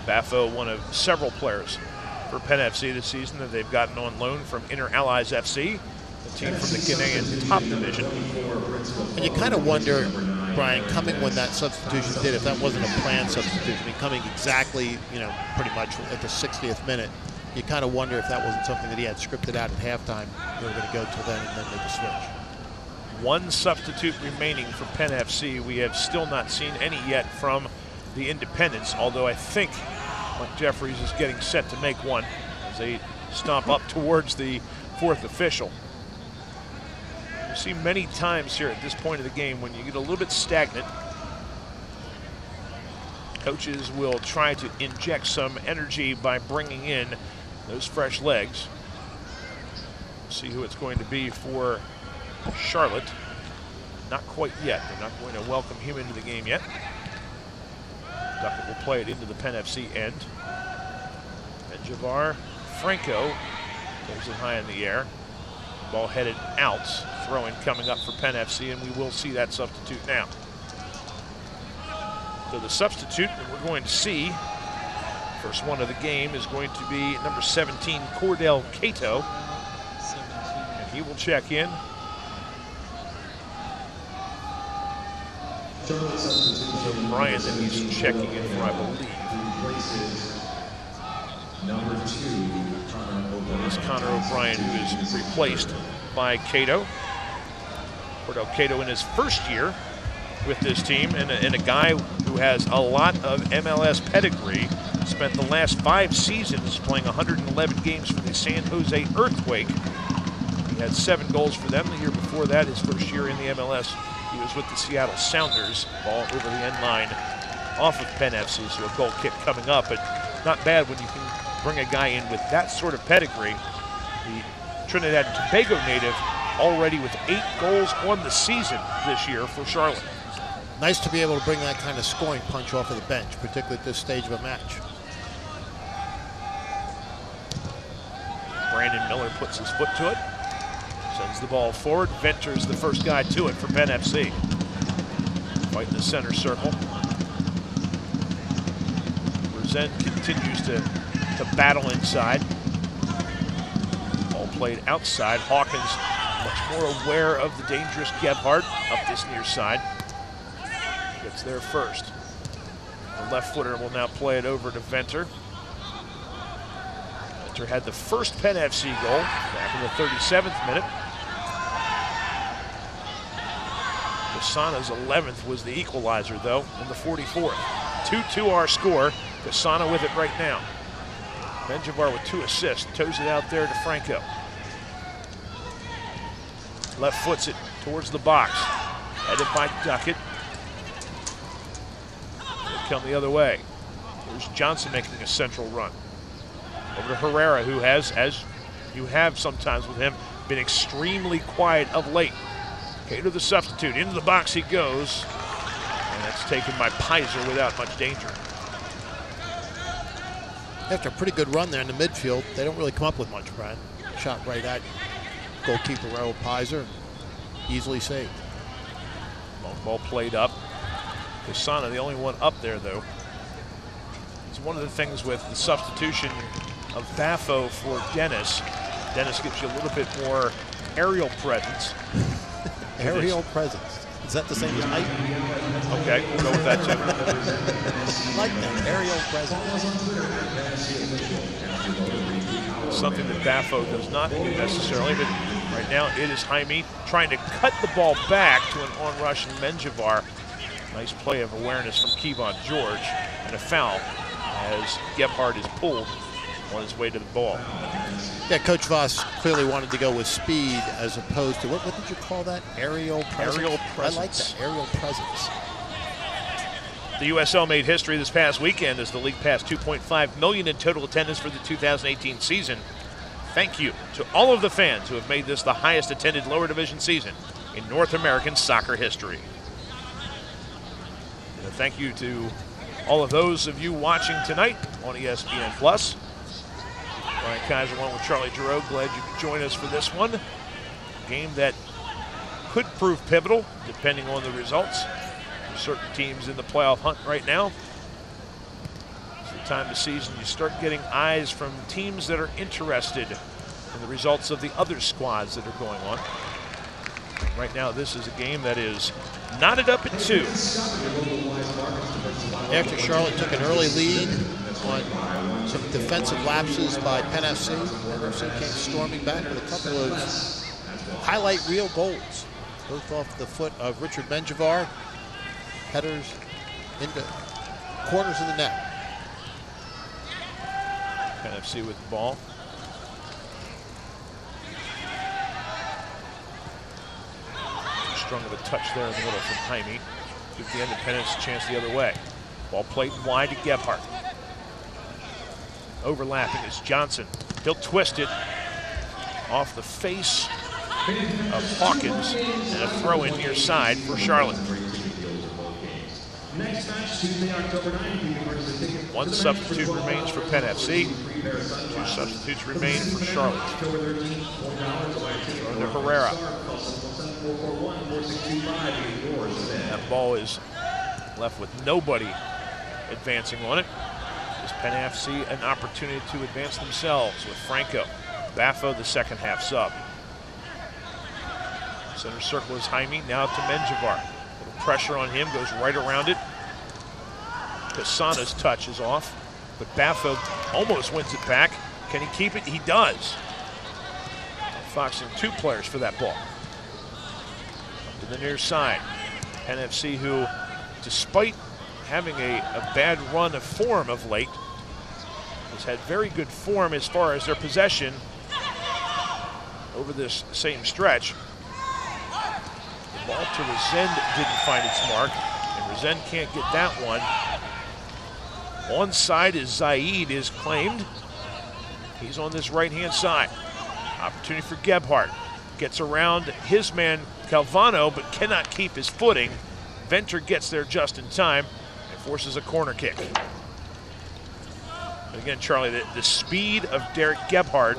Bafo, one of several players for Penn FC this season that they've gotten on loan from Inter Allies FC, a team from the Ghanaian top division. And you kind of wonder, Brian, coming when that substitution did, if that wasn't a planned substitution, I mean, coming exactly, pretty much at the 60th minute, you kind of wonder if that wasn't something that he had scripted out at halftime. They were going to go till then and then make a switch. One substitute remaining for Penn FC. We have still not seen any yet from the Independents, although I think Mike Jeffries is getting set to make one as they stomp up towards the fourth official. You see many times here at this point of the game when you get a little bit stagnant, coaches will try to inject some energy by bringing in those fresh legs. See who it's going to be for Charlotte. Not quite yet. They're not going to welcome him into the game yet. Duckett will play it into the Penn FC end. Menjivar Franco holds it high in the air. Ball headed out. Throw-in coming up for Penn FC, and we will see that substitute now. So the substitute that we're going to see, first one of the game, is going to be number 17, Cordell Cato. And he will check in. So Brian that he's checking in for, I believe. It's Connor O'Brien who is replaced by Cato. Cordell Cato in his first year with this team, and a guy who has a lot of MLS pedigree. Spent the last 5 seasons playing 111 games for the San Jose Earthquake. He had 7 goals for them. The year before that, his first year in the MLS, he was with the Seattle Sounders. Ball over the end line off of Penn FC, so a goal kick coming up, but not bad when you can bring a guy in with that sort of pedigree. The Trinidad and Tobago native already with 8 goals on the season this year for Charlotte. Nice to be able to bring that kind of scoring punch off of the bench, particularly at this stage of a match. Brandon Miller puts his foot to it. Sends the ball forward. Venter's the first guy to it for Penn FC. Right in the center circle. Rosen continues to battle inside. Ball played outside. Hawkins much more aware of the dangerous Gebhardt up this near side. Gets there first. The left footer will now play it over to Venter. Venter had the first Penn FC goal back in the 37th minute. Kasana's 11th was the equalizer, though, in the 44th. 2-2 our score. Kasana with it right now. Menjivar with 2 assists. Toes it out there to Franco. Left foots it towards the box. Headed by Duckett. They come the other way. There's Johnson making a central run. Over to Herrera, who has, as you have sometimes with him, been extremely quiet of late. Cater the substitute. Into the box he goes. And that's taken by Pizer without much danger. After a pretty good run there in the midfield, they don't really come up with much, Brian. Shot right at goalkeeper Raul Pizer. Easily saved. Long ball played up. Kasana, the only one up there, though. It's one of the things with the substitution of Baffo for Dennis. Dennis gives you a little bit more aerial presence. Aerial presence. Is that the same as height? Okay, we'll go with that too. I like that, aerial presence. Something that Baffo does not do necessarily, but right now it is Jaime trying to cut the ball back to an on-rush in Menjivar. Nice play of awareness from Kevon George, and a foul as Gebhardt is pulled on his way to the ball. Yeah, Coach Voss clearly wanted to go with speed as opposed to, what did you call that? Aerial presence? Aerial presence. I like that, aerial presence. The USL made history this past weekend as the league passed 2.5 million in total attendance for the 2018 season. Thank you to all of the fans who have made this the highest attended lower division season in North American soccer history. And thank you to all of those of you watching tonight on ESPN+. Ryan Kaiser along with Charlie Giroux, glad you could join us for this one. A game that could prove pivotal depending on the results. There's certain teams in the playoff hunt right now. It's the time of season you start getting eyes from teams that are interested in the results of the other squads that are going on. Right now this is a game that is knotted up at 2. After Charlotte took an early lead on some defensive lapses by Penn FC, Penn FC came storming back with a couple of highlight reel goals. Both off the foot of Richard Menjivar. Headers into corners of the net. Penn FC with the ball. Strong of a touch there in the middle from Jaime. Give the Independents a chance the other way. Ball played wide to Gebhardt. Overlapping is Johnson. He'll twist it off the face of Hawkins and a throw in near side for Charlotte. One substitute remains for Penn FC. 2 substitutes remain for Charlotte. Throw to Herrera. That ball is left with nobody advancing on it. Gives Penn FC an opportunity to advance themselves with Franco. Baffo, the second half sub. Center circle is Jaime, now to Menjivar. Little pressure on him, goes right around it. Kasana's touch is off, but Baffo almost wins it back. Can he keep it? He does. Foxing 2 players for that ball. Up to the near side. Penn FC, who, despite having a bad run of form of late, has had very good form as far as their possession over this same stretch. The ball to Resend didn't find its mark, and Resend can't get that one. Onside is Zaid is claimed. He's on this right-hand side. Opportunity for Gebhardt. Gets around his man Calvano, but cannot keep his footing. Venter gets there just in time and forces a corner kick. But again, Charlie, the speed of Derek Gebhardt,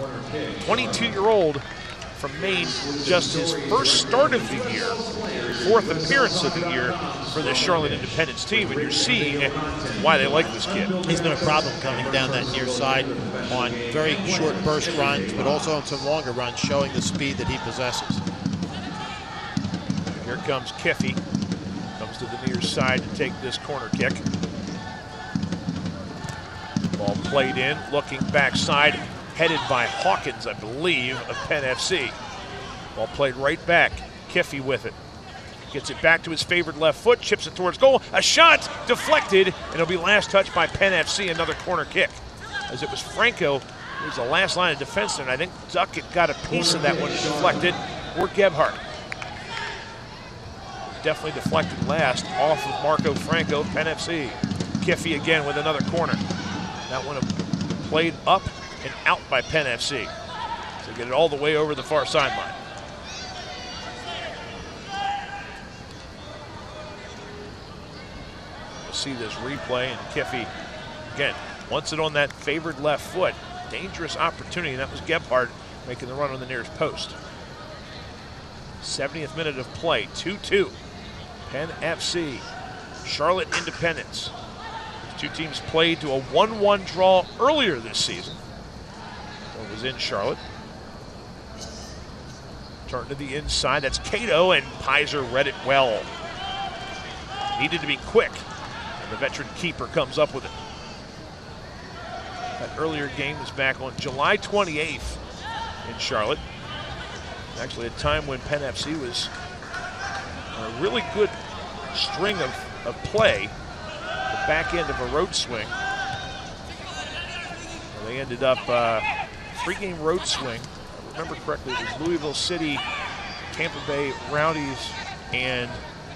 22-year-old from Maine, just his first start of the year, fourth appearance of the year for the Charlotte Independence team, and you're seeing why they like this kid. He's been a problem coming down that near side on very short burst runs, but also on some longer runs, showing the speed that he possesses. Here comes Kiffey, comes to the near side to take this corner kick. Ball played in, looking backside, headed by Hawkins, I believe, of Penn FC. Ball played right back. Kiffey with it. Gets it back to his favored left foot, chips it towards goal. A shot deflected, and it'll be last touched by Penn FC, another corner kick. As it was Franco, who was the last line of defense there, and I think Duckett got a piece of that one deflected, or Gebhardt. Definitely deflected last off of Marco Franco, Penn FC. Kiffey again with another corner. That one played up and out by Penn FC. So get it all the way over the far sideline. We'll see this replay, and Kiffey, again, wants it on that favored left foot. Dangerous opportunity, and that was Gebhardt making the run on the nearest post. 70th minute of play, 2-2. Penn FC, Charlotte Independence. These two teams played to a 1-1 draw earlier this season. It was in Charlotte. Turn to the inside, that's Cato, and Pizer read it well. Needed to be quick, and the veteran keeper comes up with it. That earlier game was back on July 28th in Charlotte. Actually, a time when Penn FC was a really good string of play, the back end of a road swing. Well, they ended up three-game road swing. If I remember correctly, it was Louisville City, Tampa Bay Rowdies, and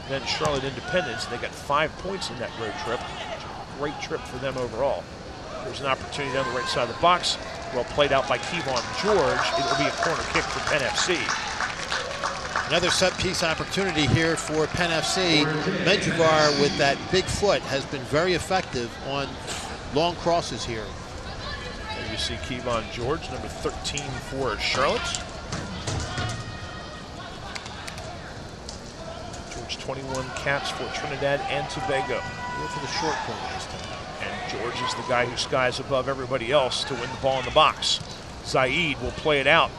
then Charlotte Independence. They got 5 points in that road trip. Great trip for them overall. There's an opportunity down the right side of the box. Well played out by Kevon George. It will be a corner kick for Penn FC. Another set-piece opportunity here for Penn FC. Medjuvar with that big foot has been very effective on long crosses here. There you see Kevon George, number 13 for Charlotte. George, 21 caps for Trinidad and Tobago. Go for the short corner this time. And George is the guy who skies above everybody else to win the ball in the box. Zaid will play it out.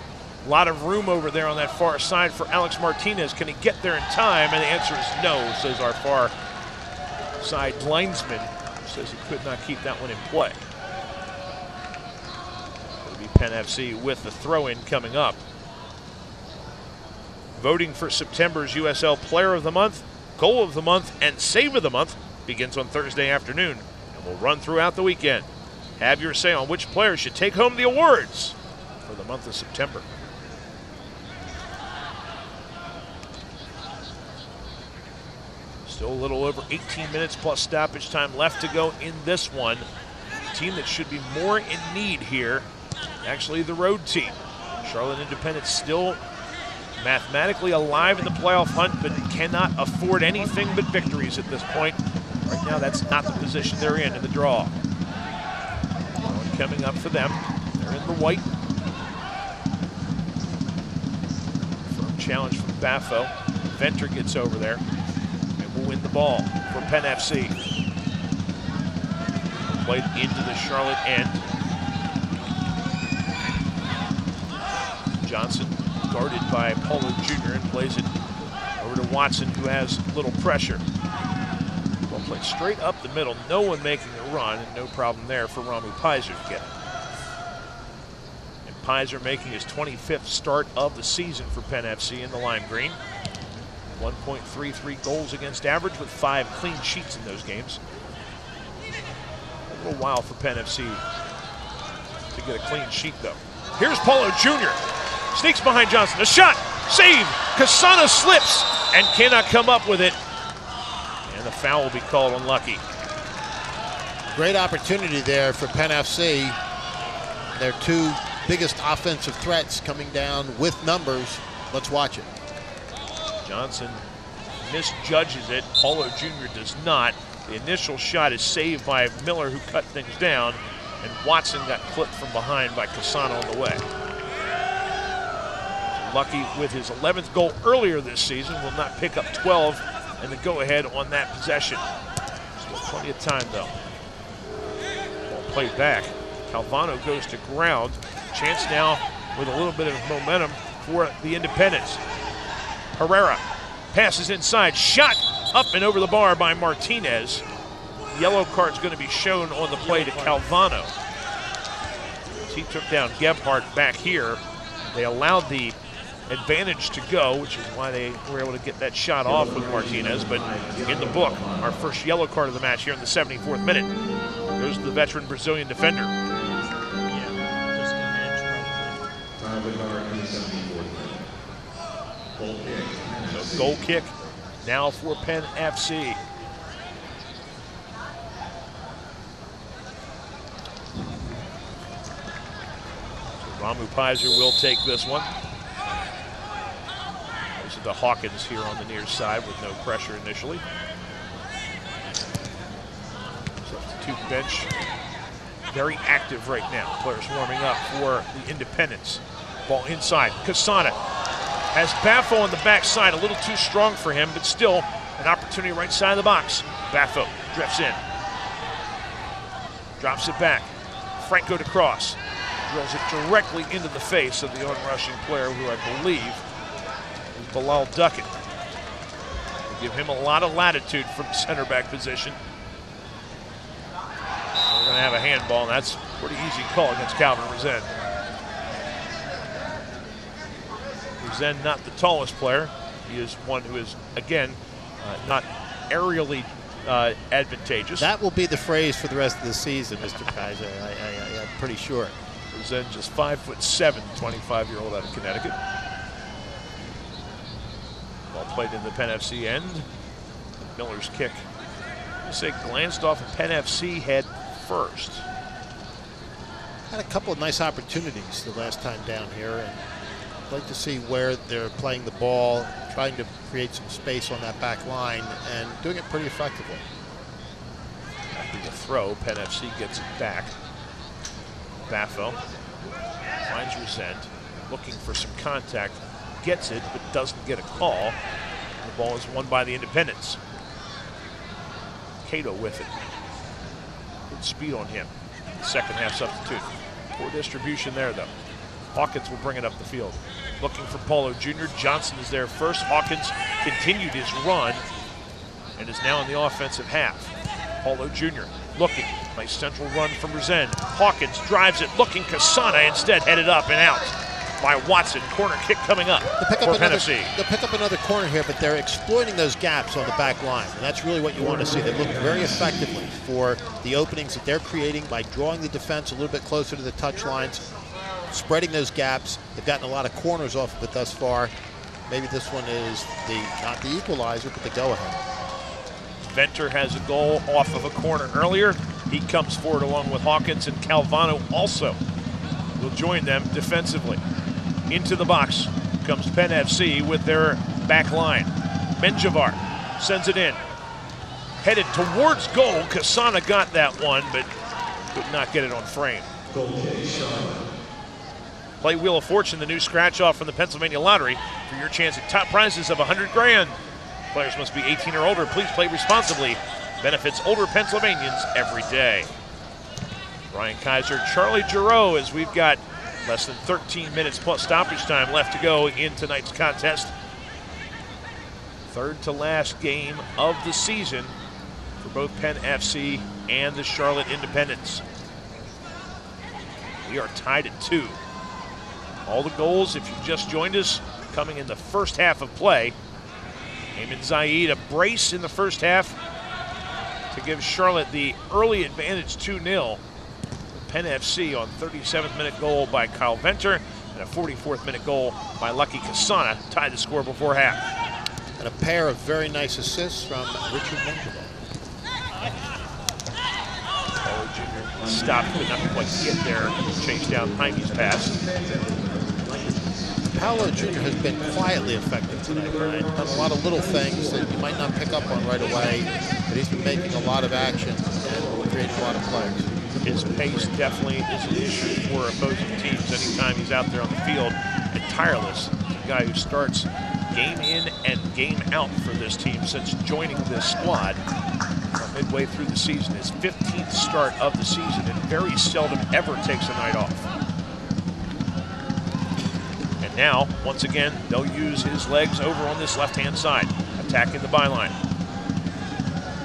A lot of room over there on that far side for Alex Martinez. Can he get there in time? And the answer is no, says our far side linesman. Says he could not keep that one in play. It'll be Penn FC with the throw-in coming up. Voting for September's USL Player of the Month, Goal of the Month, and Save of the Month begins on Thursday afternoon and will run throughout the weekend. Have your say on which players should take home the awards for the month of September. Still a little over 18 minutes plus stoppage time left to go in this one. The team that should be more in need here, actually the road team. Charlotte Independence still mathematically alive in the playoff hunt, but cannot afford anything but victories at this point. Right now, that's not the position they're in the draw. One coming up for them. They're in the white. Firm challenge from Baffo. Venter gets over there and will win the ball for Penn FC. Played into the Charlotte end. Johnson guarded by Paulo Jr. and plays it over to Watson, who has little pressure. Well played straight up the middle, no one making a run, and no problem there for Ramu Pizer to get it. And Pizer making his 25th start of the season for Penn FC in the lime green. 1.33 goals against average with 5 clean sheets in those games. A little while for Penn FC to get a clean sheet though. Here's Paulo Jr. Sneaks behind Johnson, a shot, save, Kasana slips and cannot come up with it. And the foul will be called unlucky. Great opportunity there for Penn FC. Their two biggest offensive threats coming down with numbers. Let's watch it. Johnson misjudges it. Paulo Jr. does not. The initial shot is saved by Miller, who cut things down, and Watson got clipped from behind by Casano on the way. Lucky with his 11th goal earlier this season will not pick up 12 and the go-ahead on that possession. Still plenty of time though. Ball played back. Calvano goes to ground. Chance now with a little bit of momentum for the Independents. Herrera passes inside, shot up and over the bar by Martinez. Yellow card's going to be shown on the play to Calvano. He took down Gebhardt back here. They allowed the advantage to go, which is why they were able to get that shot off with Martinez. But in the book, our first yellow card of the match here in the 74th minute goes to the veteran Brazilian defender. So goal kick now for Penn FC. So Ramu Pizer will take this one. This is the Hawkins here on the near side with no pressure initially. Substitute bench very active right now. Players warming up for the Independents. Ball inside. Casana has Baffo on the backside, a little too strong for him, but still an opportunity right side of the box. Baffo drifts in. Drops it back. Franco to cross. Drills it directly into the face of the on-rushing player, who I believe is Bilal Duckett. They give him a lot of latitude from center back position. We're going to have a handball, and that's a pretty easy call against Calvin Resend. Resend not the tallest player. He is one who is, again, not aerially advantageous. That will be the phrase for the rest of the season, Mr. Kaiser. I'm pretty sure. Resend just 5'7", 25-year-old out of Connecticut. Ball played in the Penn FC end. Miller's kick, I say, glanced off of Penn FC head first. Had a couple of nice opportunities the last time down here, and I'd like to see where they're playing the ball, trying to create some space on that back line, and doing it pretty effectively. After the throw, Penn FC gets it back. Baffo finds Resend, looking for some contact, gets it, but doesn't get a call. The ball is won by the Independents. Cato with it. Good speed on him. Second half substitute. Poor distribution there, though. Hawkins will bring it up the field. Looking for Paulo Jr. Johnson is there first. Hawkins continued his run and is now in the offensive half. Paulo Jr. looking. Nice central run from Resend. Hawkins drives it, looking. Casana instead headed up and out by Watson. Corner kick coming up for Penn FC. They'll pick up another corner here, but they're exploiting those gaps on the back line. And that's really what you want to see. They look very effectively for the openings that they're creating by drawing the defense a little bit closer to the touch lines, spreading those gaps. They've gotten a lot of corners off of it thus far. Maybe this one is not the equalizer, but the go-ahead. Venter has a goal off of a corner earlier. He comes forward along with Hawkins, and Calvano also will join them defensively. Into the box comes Penn FC with their back line. Menjivar sends it in. Headed towards goal. Casana got that one, but could not get it on frame. Play Wheel of Fortune, the new scratch-off from the Pennsylvania Lottery, for your chance at top prizes of $100 grand. Players must be 18 or older. Please play responsibly. Benefits older Pennsylvanians every day. Brian Kaiser, Charlie Giroux, as we've got less than 13 minutes plus stoppage time left to go in tonight's contest. Third to last game of the season for both Penn FC and the Charlotte Independents. We are tied at 2. All the goals, if you just joined us, coming in the first half of play. Eamon Zaid, a brace in the first half to give Charlotte the early advantage 2-0. Penn FC on 37th minute goal by Kyle Venter and a 44th minute goal by Lucky Casana tied the score before half. And a pair of very nice assists from Richard Menjivar. Paulo Jr. stopped, but not quite get there. Chased down Jaime's pass. Paolo Jr. has been quietly effective tonight, Brian. Done a lot of little things that you might not pick up on right away, but he's been making a lot of action and creating a lot of plays. His pace definitely is an issue for opposing teams anytime he's out there on the field. And tireless, a guy who starts game in and game out for this team since joining this squad midway through the season. His 15th start of the season, and very seldom ever takes a night off. And now, once again, they'll use his legs over on this left-hand side, attacking the byline.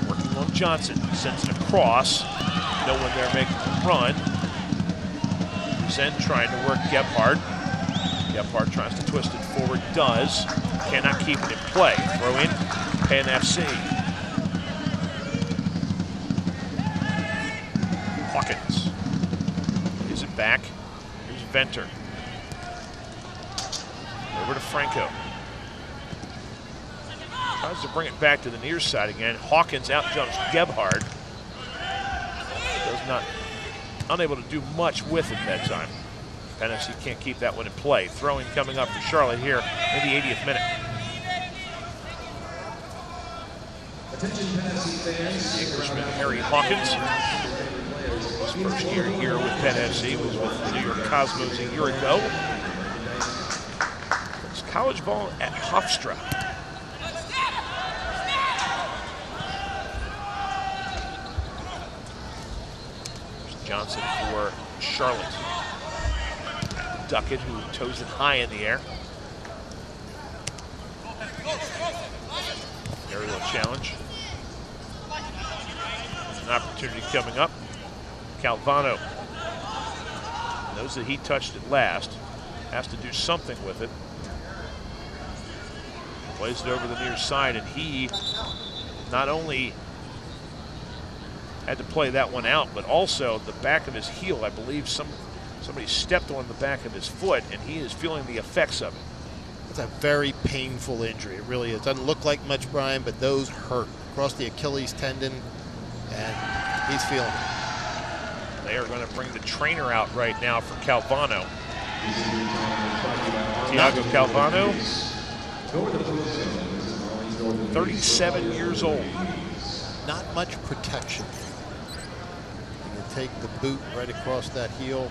Working on Johnson, sends it across. No one there making the run. Zen trying to work Gebhardt. Gebhardt tries to twist it forward, does. Cannot keep it in play. Throw in Penn FC. Hawkins. Is it back? Here's Venter. Over to Franco. Tries to bring it back to the near side again. Hawkins out jumps Gebhardt. Unable to do much with it that time. Penn FC can't keep that one in play. Throwing coming up for Charlotte here in the 80th minute. The Englishman Harry Hawkins. His first year here with Penn FC was with the New York Cosmos a year ago. It's college ball at Hofstra. Johnson for Charlotte. Duckett, who toes it high in the air. Aerial challenge. An opportunity coming up. Calvano knows that he touched it last. Has to do something with it. Plays it over the near side, and he not only had to play that one out, but also the back of his heel. I believe somebody stepped on the back of his foot, and he is feeling the effects of it. It's a very painful injury. It really is. Doesn't look like much, Brian, but those hurt. Across the Achilles tendon, and he's feeling it. They are going to bring the trainer out right now for Calvano. Thiago Calvano, 37 years old. Not much protection. You take the boot right across that heel,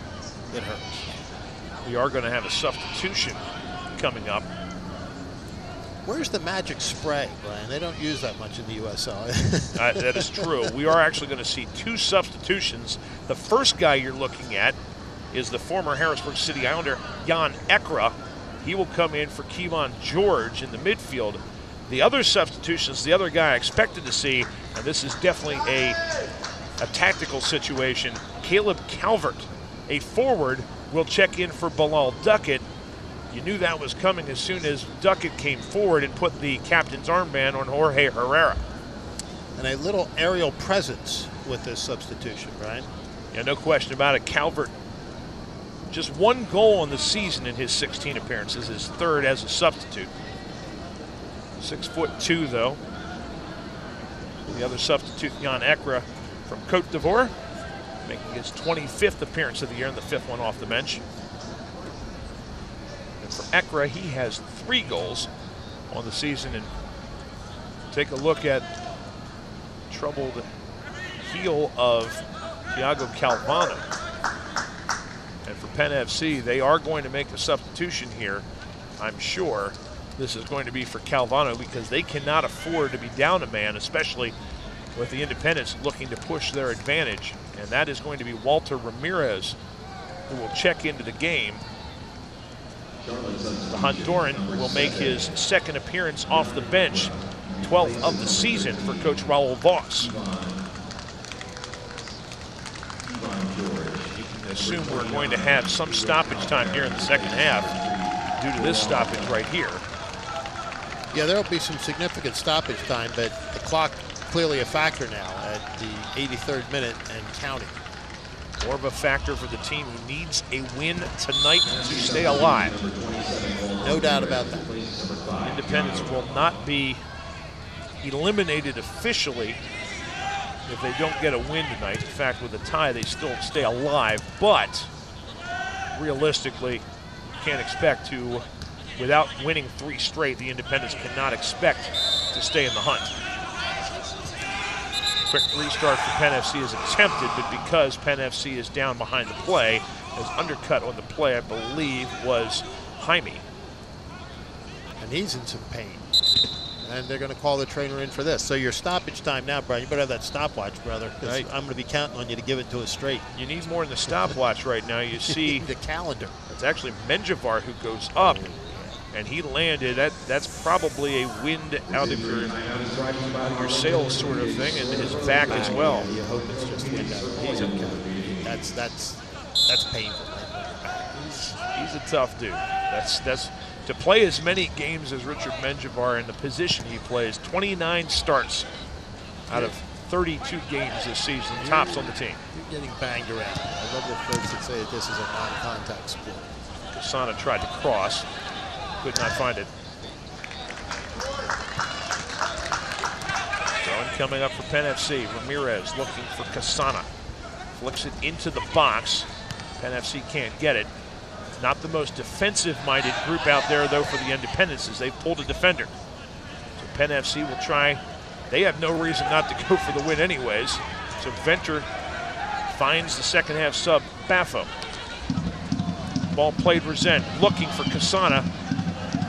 it hurts. We are going to have a substitution coming up. Where's the magic spray, Brian? They don't use that much in the USL. That is true. We are actually going to see two substitutions. The first guy you're looking at is the former Harrisburg City Islander, Jan Ekra. He will come in for Kevon George in the midfield. The other substitutions, the other guy I expected to see, and this is definitely a tactical situation, Caleb Calvert, a forward, will check in for Bilal Duckett. You knew that was coming as soon as Duckett came forward and put the captain's armband on Jorge Herrera. And a little aerial presence with this substitution, right? Yeah, no question about it. Calvert, just one goal in the season in his 16 appearances, his third as a substitute. 6'2", though. The other substitute, Jan Ekra from Cote d'Ivoire, making his 25th appearance of the year and the 5th one off the bench. And for Ekra, he has 3 goals on the season. And take a look at troubled heel of Thiago Calvano. And for Penn FC, they are going to make a substitution here, I'm sure. This is going to be for Calvano because they cannot afford to be down a man, especially with the Independents looking to push their advantage. And that is going to be Walter Ramirez, who will check into the game. The Honduran will make his second appearance off the bench, 12th of the season for Coach Raul Voss. You can assume we're going to have some stoppage time here in the second half due to this stoppage right here. Yeah, there will be some significant stoppage time, but the clock clearly a factor now at the 83rd minute and counting. More of a factor for the team who needs a win tonight to stay alive. No doubt about that. Independents will not be eliminated officially if they don't get a win tonight. In fact, with a tie, they still stay alive, but realistically, you can't expect to without winning 3 straight, the Independents cannot expect to stay in the hunt. Quick restart for Penn FC is attempted, but because Penn FC is down behind the play, as undercut on the play, I believe, was Jaime. And he's in some pain. And they're going to call the trainer in for this. So your stoppage time now, Brian, you better have that stopwatch, brother, because right. I'm going to be counting on you to give it to us straight. You need more than the stopwatch right now. You see the calendar. It's actually Menjivar who goes up, and he landed. That's probably a wind out of your sails sort of thing, and his back as well. You hope it's just wind out. He's okay. That's painful. He's a tough dude. That's to play as many games as Richard Menjivar in the position he plays. 29 starts out of 32 games this season, tops on the team. You're getting banged around. I love the folks that say that this is a non-contact sport. Kasana tried to cross, could not find it. Throwing coming up for Penn FC. Ramirez looking for Kasana. Flicks it into the box. Penn FC can't get it. Not the most defensive-minded group out there, though, for the Independents, as they've pulled a defender. So Penn FC will try. They have no reason not to go for the win anyways. So Venter finds the second-half sub, Baffo. Ball played Resent, looking for Kasana.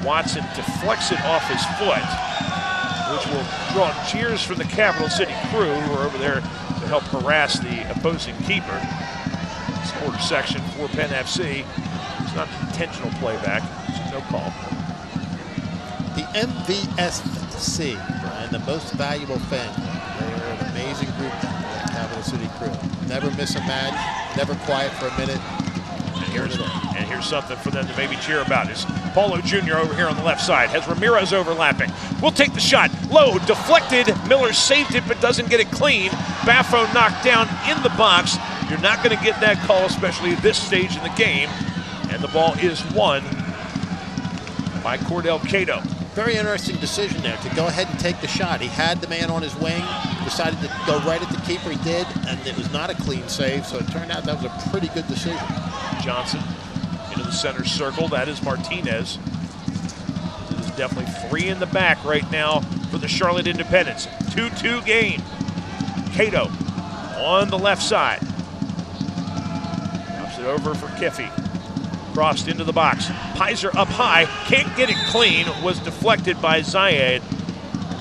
Watson deflects it off his foot, which will draw cheers from the Capital City crew, who are over there to help harass the opposing keeper. Sports section for Penn FC. It's not intentional playback, so no call. The MVSC, Brian, the most valuable fan. They are an amazing group, the Capital City crew. Never miss a match, never quiet for a minute. And here's something for them to maybe cheer about is Paulo Jr. over here on the left side. Has Ramirez overlapping. We'll take the shot. Low, deflected. Miller saved it but doesn't get it clean. Baffo knocked down in the box. You're not going to get that call, especially at this stage in the game. And the ball is won by Cordell Cato. Very interesting decision there to go ahead and take the shot. He had the man on his wing, decided to go right at the keeper. He did, and it was not a clean save, so it turned out that was a pretty good decision. Johnson into the center circle. That is Martinez. It is definitely 3 in the back right now for the Charlotte Independents. 2-2 game. Cato on the left side. Drops it over for Kiffey. Crossed into the box. Pizer up high. Can't get it clean. Was deflected by Zayed.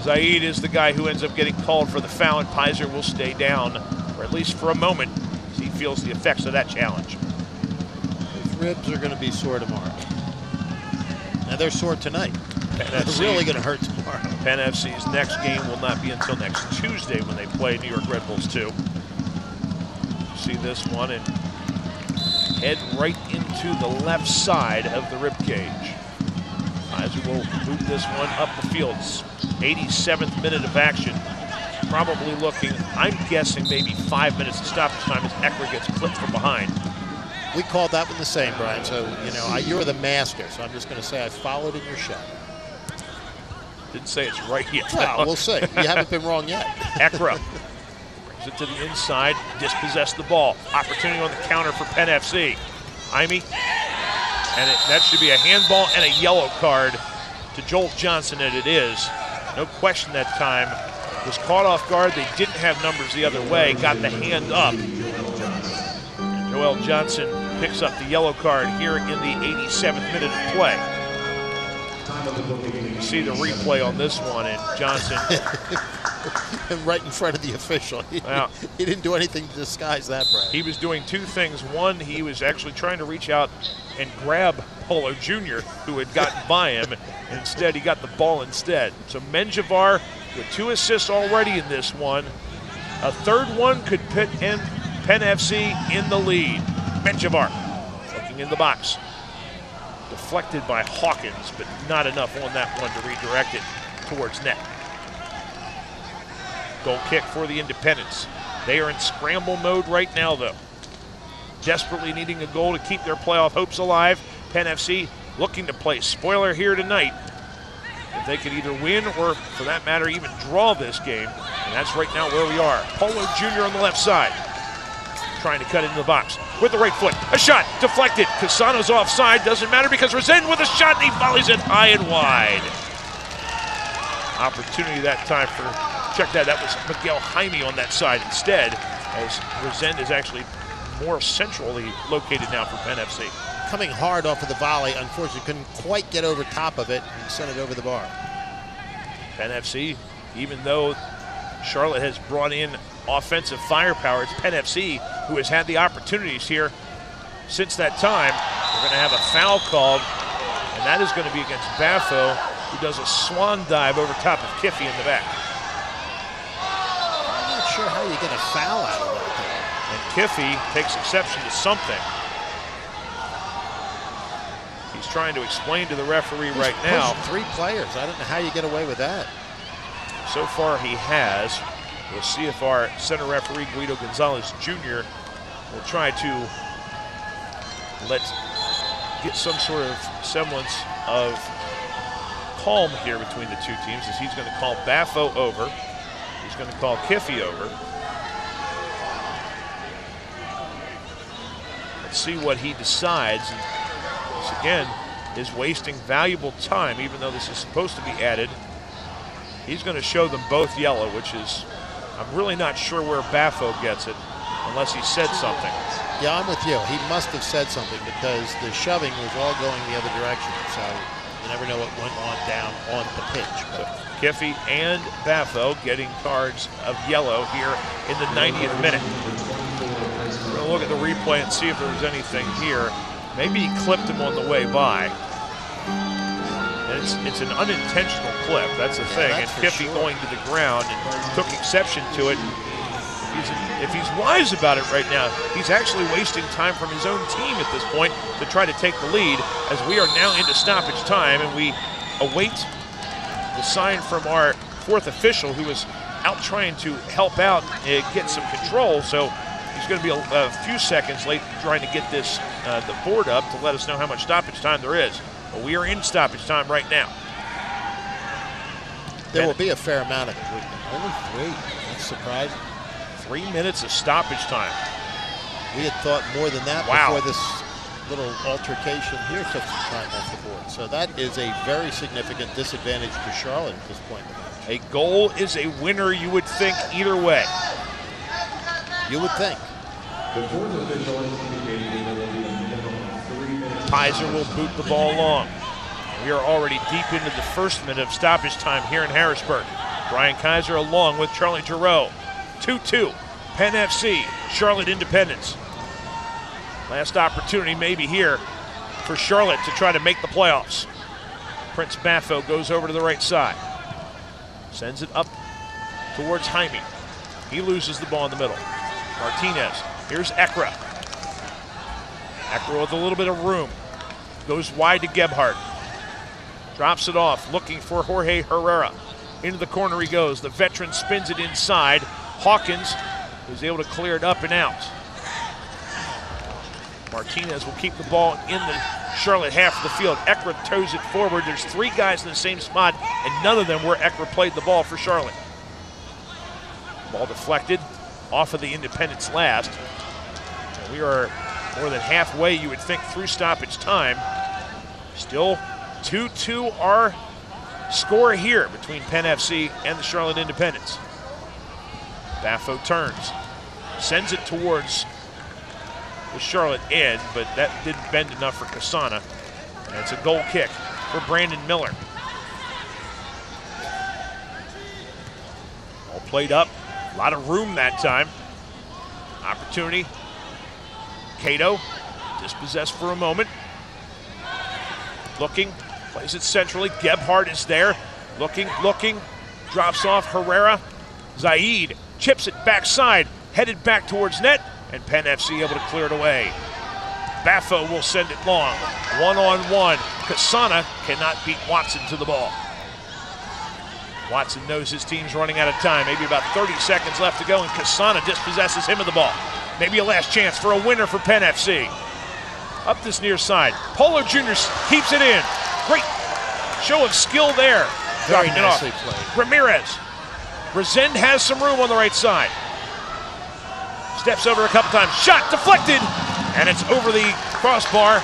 Zayed is the guy who ends up getting called for the foul, and Pizer will stay down, or at least for a moment, as he feels the effects of that challenge. His ribs are going to be sore tomorrow. Now they're sore tonight. They're really going to hurt tomorrow. Penn FC's next game will not be until next Tuesday when they play New York Red Bulls 2. See this one and head right into the left side of the rib cage. Pizer will move this one up the field. 87th minute of action. Probably looking, I'm guessing, maybe 5 minutes of stoppage time as Eckler gets clipped from behind. We called that one the same, Brian. So, you know, you're the master. So I'm just going to say I followed in your shot. Didn't say it's right yet. Well, we'll see. You haven't been wrong yet. Eckler brings it to the inside, dispossessed the ball. Opportunity on the counter for Penn FC. Jaime, and that should be a handball and a yellow card to Joel Johnson, and it is. No question that time. Was caught off guard. They didn't have numbers the other way. Got the hand up. And Joel Johnson picks up the yellow card here in the 87th minute of play. You see the replay on this one, and Johnson right in front of the official. He didn't do anything to disguise that, Brad. He was doing two things. One, he was actually trying to reach out and grab Paulo Jr., who had gotten by him. Instead, he got the ball instead. So Menjivar with 2 assists already in this one. A third one could put Penn FC in the lead. Menjivar looking in the box. Deflected by Hawkins, but not enough on that one to redirect it towards net. Goal kick for the Independents. They are in scramble mode right now, though. Desperately needing a goal to keep their playoff hopes alive. Penn FC looking to play spoiler here tonight. If they could either win or, for that matter, even draw this game. And that's right now where we are. Paulo Jr. on the left side. trying to cut into the box with the right foot. A shot deflected. Casano's offside. Doesn't matter because Resend with a shot, and he volleys it high and wide. Opportunity that time for, check that, that was Miguel Jaime on that side instead, as Resend is actually more centrally located now for Penn FC. Coming hard off of the volley, unfortunately couldn't quite get over top of it and sent it over the bar. Penn FC, even though Charlotte has brought in offensive firepower, it's Penn FC who has had the opportunities here since that time. We're going to have a foul called, and that is going to be against Baffo, who does a swan dive over top of Kiffey in the back. I'm not sure how you get a foul out of that. And Kiffey takes exception to something. He's trying to explain to the referee right now. Three players. I don't know how you get away with that. So far he has. We'll see if our center referee, Guido Gonzalez Jr., will try to get some sort of semblance of calm here between the two teams, as he's going to call Baffo over. He's going to call Kiffey over. Let's see what he decides. And this, again, is wasting valuable time, even though this is supposed to be added. He's going to show them both yellow, which is, I'm really not sure where Baffo gets it, unless he said something. Yeah, I'm with you. He must have said something, because the shoving was all going the other direction. So you never know what went on down on the pitch. So Kiffey and Baffo getting cards of yellow here in the 90th minute. We're going to look at the replay and see if there was anything here. Maybe he clipped him on the way by. And it's an unintentional clip, that's the thing. And Kiffey going to the ground and took exception to it. If he's wise about it right now, he's actually wasting time from his own team at this point to try to take the lead, as we are now into stoppage time, and we await the sign from our fourth official, who is out trying to help out and get some control. So he's going to be a few seconds late trying to get this the board up to let us know how much stoppage time there is. But we are in stoppage time right now. There will be a fair amount of it. Only 3. That's surprising. 3 minutes of stoppage time. We had thought more than that before this little altercation here took some time off the board. So that is a very significant disadvantage to Charlotte at this point in the match. A goal is a winner, you would think, either way. You would think. Kaiser will boot the ball long. We are already deep into the first minute of stoppage time here in Harrisburg. Brian Kaiser along with Charlie Giroux. 2-2, Penn FC, Charlotte Independence. Last opportunity maybe here for Charlotte to try to make the playoffs. Prince Baffo goes over to the right side. Sends it up towards Jaime. He loses the ball in the middle. Martinez, here's Ekra. Ekra with a little bit of room. Goes wide to Gebhardt. Drops it off, looking for Jorge Herrera. Into the corner he goes. The veteran spins it inside. Hawkins was able to clear it up and out. Martinez will keep the ball in the Charlotte half of the field. Ekra toes it forward. There's 3 guys in the same spot, and none of them where Ekra played the ball for Charlotte. Ball deflected off of the Independence last. And we are more than halfway, you would think, through stoppage time. Still 2-2 our score here between Penn FC and the Charlotte Independence. Baffo turns, sends it towards the Charlotte end, but that didn't bend enough for Casana. And it's a goal kick for Brandon Miller. All played up, a lot of room that time. Opportunity. Cato, dispossessed for a moment. Looking, plays it centrally. Gebhardt is there. Looking, drops off Herrera. Zaid chips it backside, headed back towards net, and Penn FC able to clear it away. Baffo will send it long. 1-on-1. Casana cannot beat Watson to the ball. Watson knows his team's running out of time. Maybe about 30 seconds left to go, and Casana dispossesses him of the ball. Maybe a last chance for a winner for Penn FC. Up this near side. Polo Jr. keeps it in. Great show of skill there. Very nicely played. Ramirez. Resend has some room on the right side. Steps over a couple times. Shot deflected, and it's over the crossbar.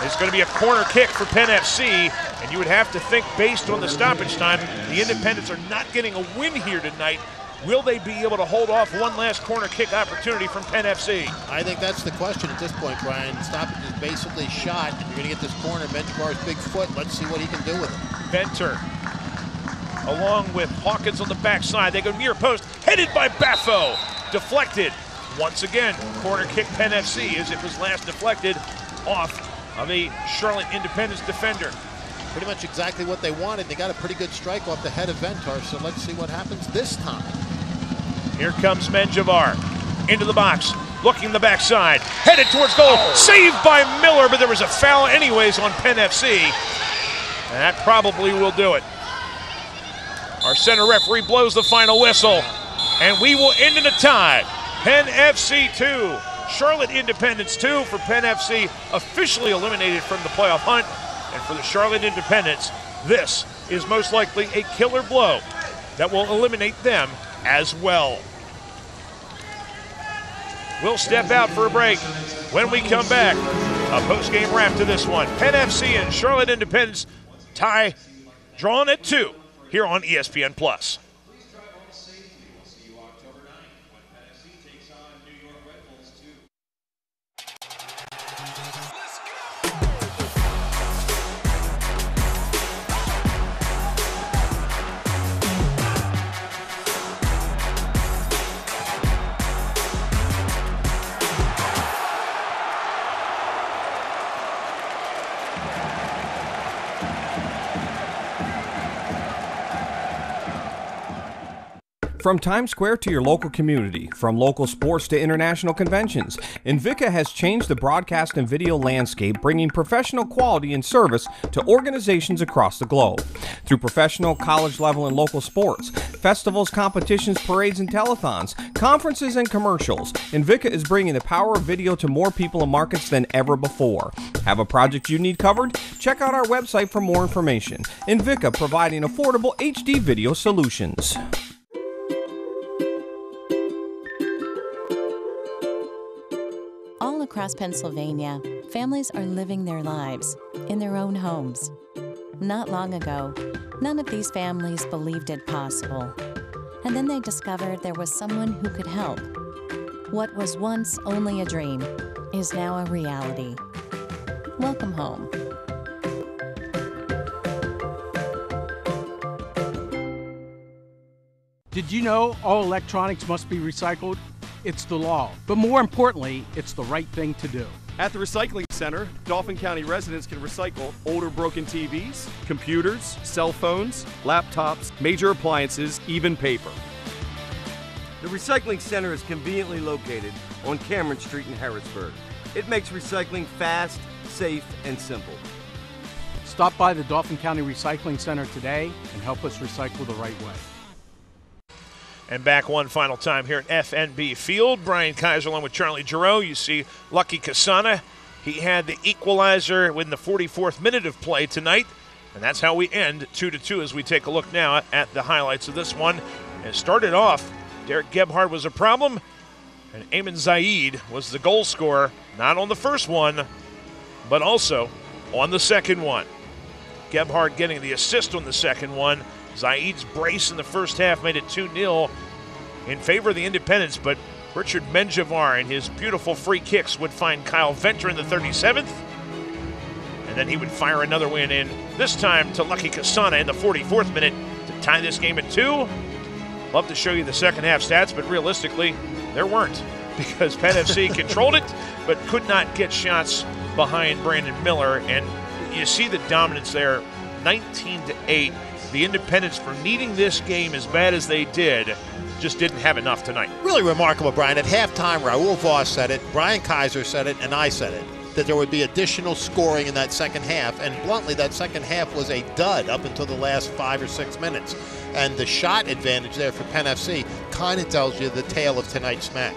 It's going to be a corner kick for Penn FC, and you would have to think, based on the stoppage time, the Independents are not getting a win here tonight. Will they be able to hold off one last corner kick opportunity from Penn FC? I think that's the question at this point, Brian. Stoppage is basically shot, and you're going to get this corner. Menjivar's big foot. Let's see what he can do with it. Venter, along with Hawkins on the backside. They go near post, headed by Baffo. Deflected. Once again, corner kick Penn FC, as it was last deflected off of a Charlotte Independence defender. Pretty much exactly what they wanted. They got a pretty good strike off the head of Ventar, so let's see what happens this time. Here comes Menjivar into the box, looking the backside, headed towards goal, saved by Miller, but there was a foul anyways on Penn FC, and that probably will do it. Our center referee blows the final whistle, and we will end in a tie. Penn FC 2, Charlotte Independence 2, for Penn FC officially eliminated from the playoff hunt. And for the Charlotte Independents, this is most likely a killer blow that will eliminate them as well. We'll step out for a break. When we come back, a post-game wrap to this one. Penn FC and Charlotte Independents tie drawn at 2 here on ESPN+. From Times Square to your local community, from local sports to international conventions, Invicta has changed the broadcast and video landscape, bringing professional quality and service to organizations across the globe. Through professional, college level, and local sports, festivals, competitions, parades, and telethons, conferences, and commercials, Invicta is bringing the power of video to more people and markets than ever before. Have a project you need covered? Check out our website for more information. Invicta, providing affordable HD video solutions. All across Pennsylvania, families are living their lives in their own homes. Not long ago, none of these families believed it possible. And then they discovered there was someone who could help. What was once only a dream is now a reality. Welcome home. Did you know all electronics must be recycled? It's the law, but more importantly, it's the right thing to do. At the Recycling Center, Dauphin County residents can recycle older broken TVs, computers, cell phones, laptops, major appliances, even paper. The Recycling Center is conveniently located on Cameron Street in Harrisburg. It makes recycling fast, safe, and simple. Stop by the Dauphin County Recycling Center today and help us recycle the right way. And back one final time here at FNB Field. Brian Kaiser along with Charlie Giroux. You see Lucky Kasana. He had the equalizer in the 44th minute of play tonight. And that's how we end 2-2 as we take a look now at the highlights of this one. And it started off, Derek Gebhardt was a problem, and Ayman Zaid was the goal scorer, not on the first one, but also on the second one. Gebhardt getting the assist on the second one. Zaid's brace in the first half made it 2-0 in favor of the Independents, but Richard Menjivar and his beautiful free kicks would find Kyle Venter in the 37th, and then he would fire another one in, this time to Lucky Kasana in the 44th minute to tie this game at 2. Love to show you the second half stats, but realistically, there weren't, because Penn FC controlled it, but could not get shots behind Brandon Miller, and you see the dominance there, 19-8. The Independents, for needing this game as bad as they did, just didn't have enough tonight. Really remarkable, Brian. At halftime, Raul Voss said it, Brian Kaiser said it, and I said it, that there would be additional scoring in that second half. And bluntly, that second half was a dud up until the last 5 or 6 minutes. And the shot advantage there for Penn FC kind of tells you the tale of tonight's match.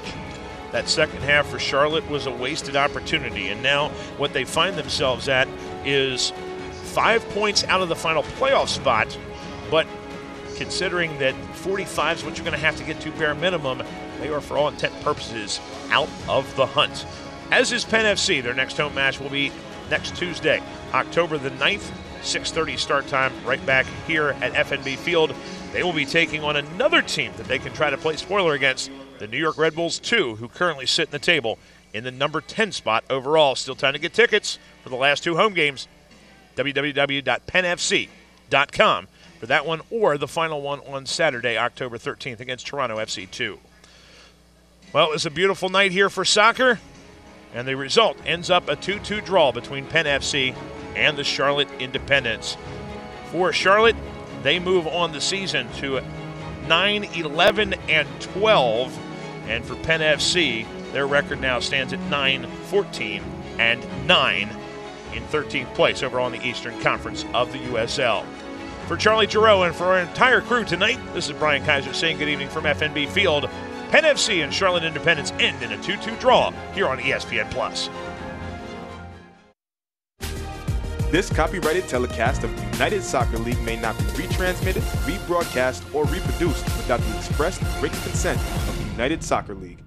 That second half for Charlotte was a wasted opportunity. And now what they find themselves at is 5 points out of the final playoff spot, but considering that 45 is what you're going to have to get to bare minimum, they are, for all intent and purposes, out of the hunt. As is Penn FC. Their next home match will be next Tuesday, October the 9th, 6:30 start time, right back here at FNB Field. They will be taking on another team that they can try to play spoiler against, the New York Red Bulls 2, who currently sit in the table in the number 10 spot overall. Still time to get tickets for the last 2 home games. www.pennfc.com for that one, or the final one on Saturday, October 13th against Toronto FC 2. Well, it's a beautiful night here for soccer, and the result ends up a 2-2 draw between Penn FC and the Charlotte Independents. For Charlotte, they move on the season to 9-11-12, and for Penn FC, their record now stands at 9-14-9 in 13th place overall in the Eastern Conference of the USL. For Charlie Giroux and for our entire crew tonight, this is Brian Kaiser saying good evening from FNB Field. Penn FC and Charlotte Independents end in a 2-2 draw here on ESPN+. This copyrighted telecast of the United Soccer League may not be retransmitted, rebroadcast, or reproduced without the express written consent of the United Soccer League.